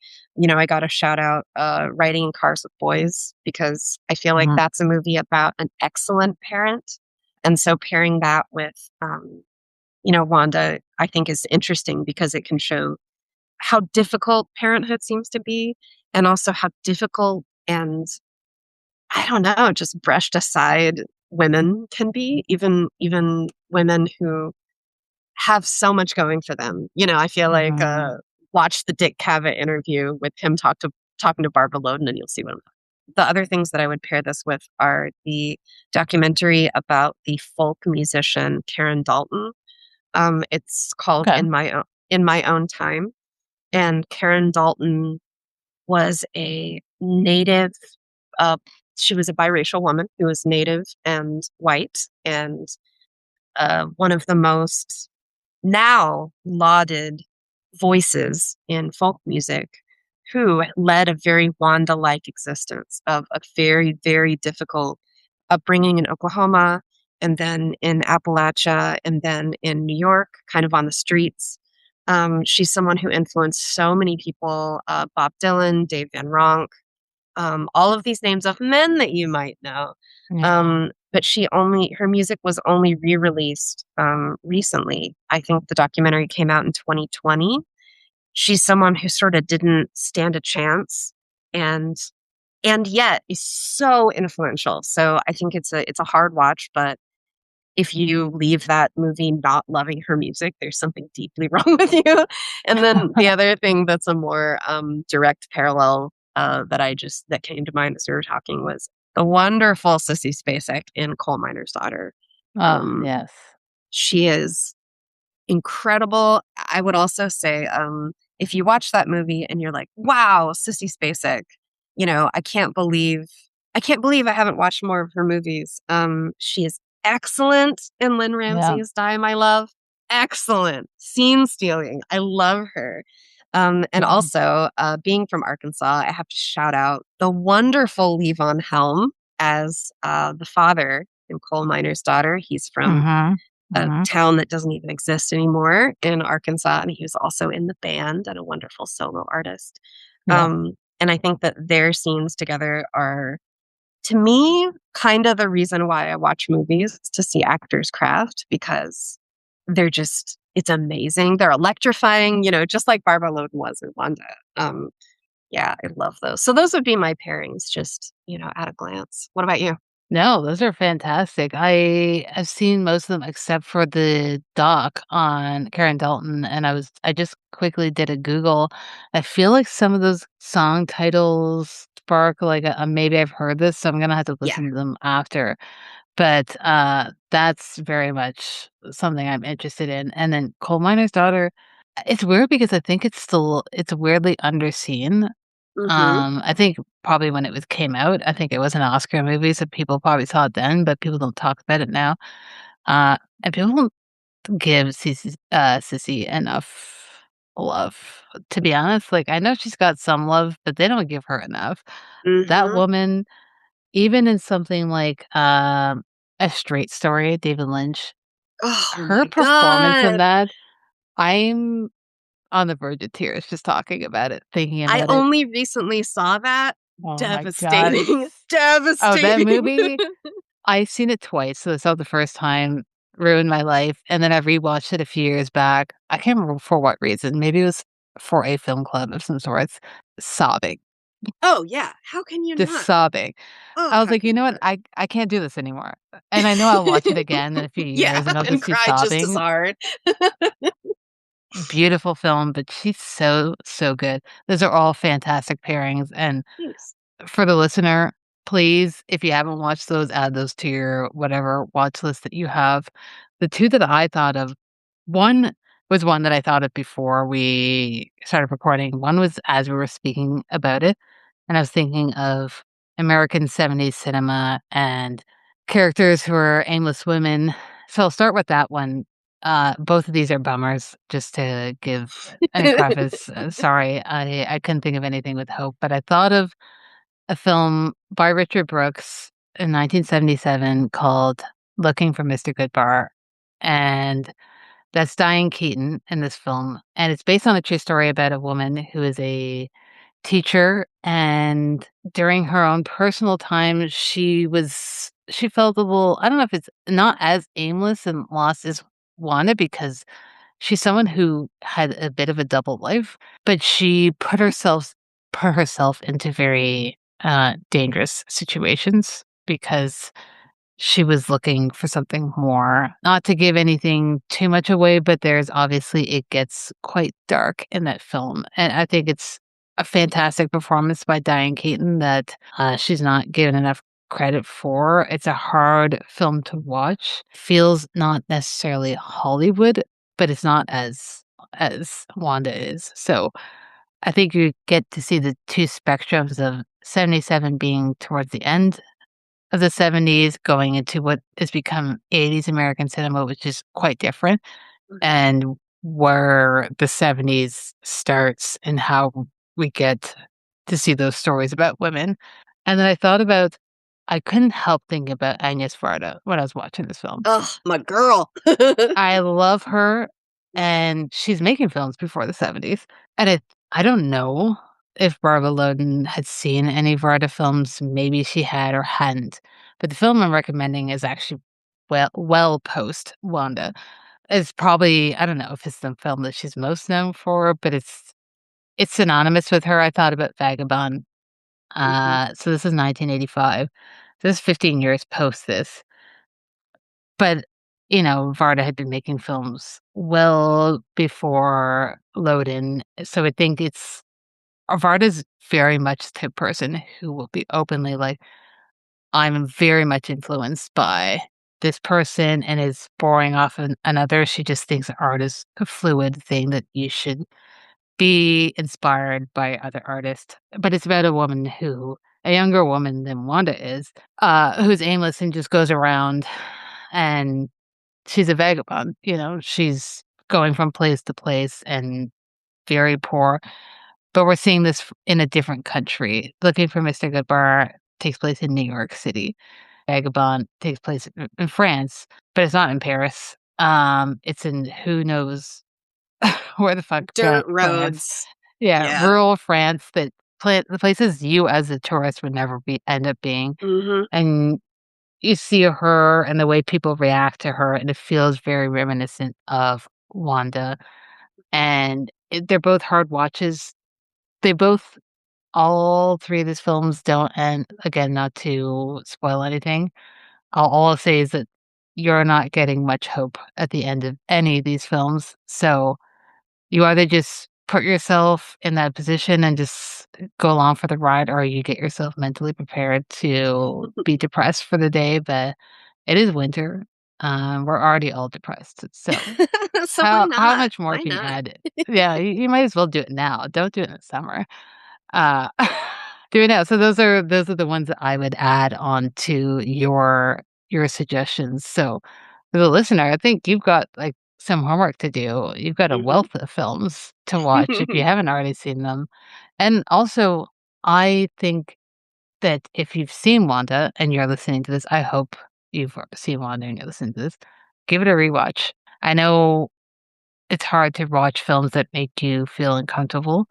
I got to shout out Riding in Cars with Boys because I feel like Mhm. that's a movie about an excellent parent, and so pairing that with Wanda, I think is interesting because it can show how difficult parenthood seems to be, and also how difficult and I don't know, just brushed aside women can be, even women who have so much going for them. I feel like, Mhm. watch the Dick Cavett interview with him talking to Barbara Loden, and you'll see what I'm the other things that I would pair this with are the documentary about the folk musician Karen Dalton. It's called Okay. In My Own Time, and Karen Dalton was a native, uh, she was a biracial woman who was native and white, and one of the most now lauded voices in folk music, who led a very Wanda like existence of a very, very difficult upbringing in Oklahoma, and then in Appalachia, and then in New York, kind of on the streets. She's someone who influenced so many people, Bob Dylan, Dave Van Ronk, all of these names of men that you might know. Yeah. But her music was only re-released recently. I think the documentary came out in 2020. She's someone who sort of didn't stand a chance, and yet is so influential. So I think it's a hard watch, but if you leave that movie not loving her music, there's something deeply wrong with you. And then the other thing that's a more direct parallel that came to mind as we were talking was the wonderful Sissy Spacek in Coal Miner's Daughter. Oh, Um, yes. she is incredible. I would also say, if you watch that movie and you're like, "Wow, Sissy Spacek," I can't believe I haven't watched more of her movies. She is excellent in Lynn Yeah. Ramsay's Die, My Love. Excellent. Scene stealing. I love her. And Mhm. also, being from Arkansas, I have to shout out the wonderful Levon Helm as the father in Coal Miner's Daughter. He's from Mhm. a Mhm. town that doesn't even exist anymore in Arkansas, and he was also in the band and a wonderful solo artist. Yeah. And I think that their scenes together are, to me, kind of the reason why I watch movies to see actors' craft because it's amazing. They're electrifying, just like Barbara Loden was in Wanda. Um, yeah, I love those. So those would be my pairings, just, at a glance. What about you? No, those are fantastic. I have seen most of them except for the doc on Karen Dalton, and I just quickly did a Google. I feel like some of those song titles spark like a maybe I've heard this, so I'm gonna have to Yeah. listen to them after. But, that's very much something I'm interested in, and then Coal Miner's Daughter, it's weird because I think it's weirdly underseen. Hmm. I think probably when it was came out, I think it was an Oscar movie, so people probably saw it then, but people don't talk about it now. And people don't give Sissy enough love, to be honest. Like, I know she's got some love, but they don't give her enough. That Hmm. woman, even in something like, A Straight Story, David Lynch, Oh her my performance in God. that, I'm on the verge of tears just talking about it, thinking I about it. only recently saw that. Oh my god, Devastating. that Devastating. movie, I've seen it twice, so I saw it the first time, ruined my life, and then I rewatched it a few years back. I can't remember for what reason, maybe it was for a film club of some sorts, sobbing, Oh, yeah. How can you just not? sobbing. Oh, I was how like, can "You you know what? not? I can't do this anymore." And I know I'll watch it again in a few Yeah, years, and I'll and just be cry just as sobbing. hard. Beautiful film, but she's so, so good. Those are all fantastic pairings, and Thanks. for the listener, please, if you haven't watched those, add those to your whatever watch list that you have. The 2 that I thought of, one was one that I thought of before we started recording. One was as we were speaking about it, and I was thinking of American '70s cinema and characters who are aimless women. So I'll start with that one. Both of these are bummers, just to give a preface. Sorry, I couldn't think of anything with hope, but I thought of a film by Richard Brooks in 1977 called Looking for Mr. Goodbar, and that's Diane Keaton in this film, and it's based on a true story about a woman who is a teacher, and during her own personal time, she felt a little I don't know if it's not as aimless and lost as Wanda because she's someone who had a bit of a double life, but she put herself into very, dangerous situations because she was looking for something more. Not to give anything too much away, but there's obviously it gets quite dark in that film, and I think it's a fantastic performance by Diane Keaton that, she's not given enough credit for. It's a hard film to watch. Feels not necessarily Hollywood, but it's not as Wanda is. So, I think you get to see the 2 spectrums of '77 being towards the end of the '70s going into what has become '80s American cinema, which is quite different, Mhm. and where the '70s starts and how we get to see those stories about women. And then I couldn't help thinking about Agnes Varda when I was watching this film. Oh, my girl. I love her, and she's making films before the '70s, and I don't know if Barbara Loden had seen any Varda films, maybe she had or hadn't, but the film I'm recommending is actually well post Wanda. It's probably I don't know if it's the film that she's most known for, but it's synonymous with her. I thought about Vagabond. Mhm. So this is 1985. This is 15 years post this. But, Varda had been making films well before Loden, so I think it's Varda's very much the type of person who will be openly like, I'm very much influenced by this person and is boring off another. She just thinks art is a fluid thing that you should be inspired by other artists. But it's about a younger woman than Wanda is, who's aimless and just goes around and she's a vagabond. She's going from place to place and very poor. But we're seeing this in a different country. Looking for Mr. Goodbar takes place in New York City. Vagabond takes place in France, but it's not in Paris. It's in who knows where the fuck Dirt France. roads. Yeah, Yeah. rural France that the places you as a tourist would never end up being. Mhm. And you see her and the way people react to her, and it feels very reminiscent of Wanda. And they're both hard watches. They both all three of these films don't end again, not to spoil anything. All I'll say is that you're not getting much hope at the end of any of these films. So you either just put yourself in that position and just go along for the ride, or you get yourself mentally prepared to be depressed for the day. But it is winter. We're already all depressed. So So why how not? much more Why can you not? add it? Yeah, you might as well do it now. Don't do it in the summer. Uh, do it now. So those are the ones that I would add on to your suggestions. So for the listener, I think you've got like some homework to do. You've got a Mhm. wealth of films to watch if you haven't already seen them. And also, I think that if you've seen Wanda and you're listening to this, I hope you've seen Wanda and you're listening to this. Give it a rewatch. I know it's hard to watch films that make you feel uncomfortable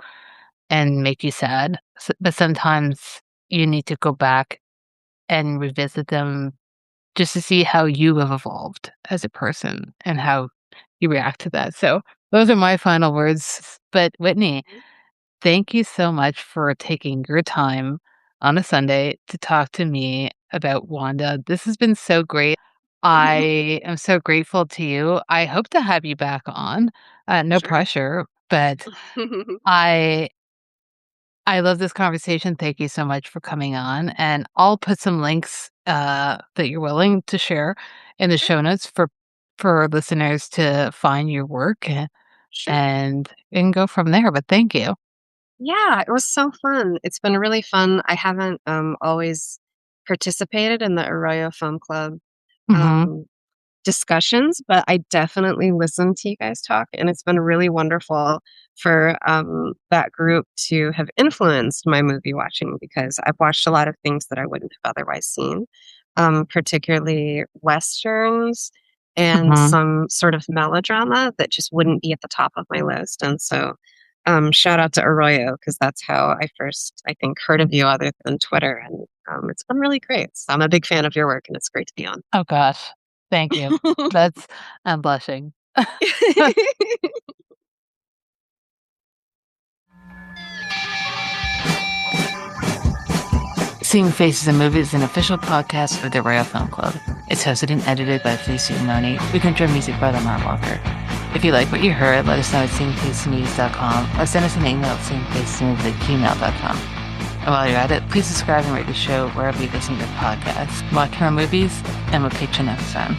and make you sad, but sometimes you need to go back and revisit them just to see how you have evolved as a person and how you react to that. So those are my final words. But Whitney, thank you so much for taking your time on a Sunday to talk to me about Wanda. This has been so great. I am so grateful to you. I hope to have you back on. No Sure. pressure, but I I love this conversation. Thank you so much for coming on. And I'll put some links that you're willing to share in the Sure. show notes for listeners to find your work Sure. and go from there. But thank you. Yeah, it was so fun. It's been really fun. I haven't always participated in the Arroyo Film Club Hmm. um, discussions, but I definitely listen to you guys talk, and it's been really wonderful for that group to have influenced my movie watching because I've watched a lot of things that I wouldn't have otherwise seen, particularly westerns and Hmm. some sort of melodrama that just wouldn't be at the top of my list. And so, shout out to Arroyo because that's how I first, I think, heard of you other than Twitter, and it's been really great. So I'm a big fan of your work, and it's great to be on. Oh gosh. Thank you. That's I'm blushing. Seeing Faces in Movies is an official podcast of the Royal Film Club. It's hosted and edited by Felicia. We control music by Lamar Walker. If you like what you heard, let us know at seeingfacesmovies.com or send us an email at seeingfacesmovies@gmail.com. And while you're at it, please subscribe and rate the show wherever you listen to podcasts. Watch more movies, and we'll catch you next time.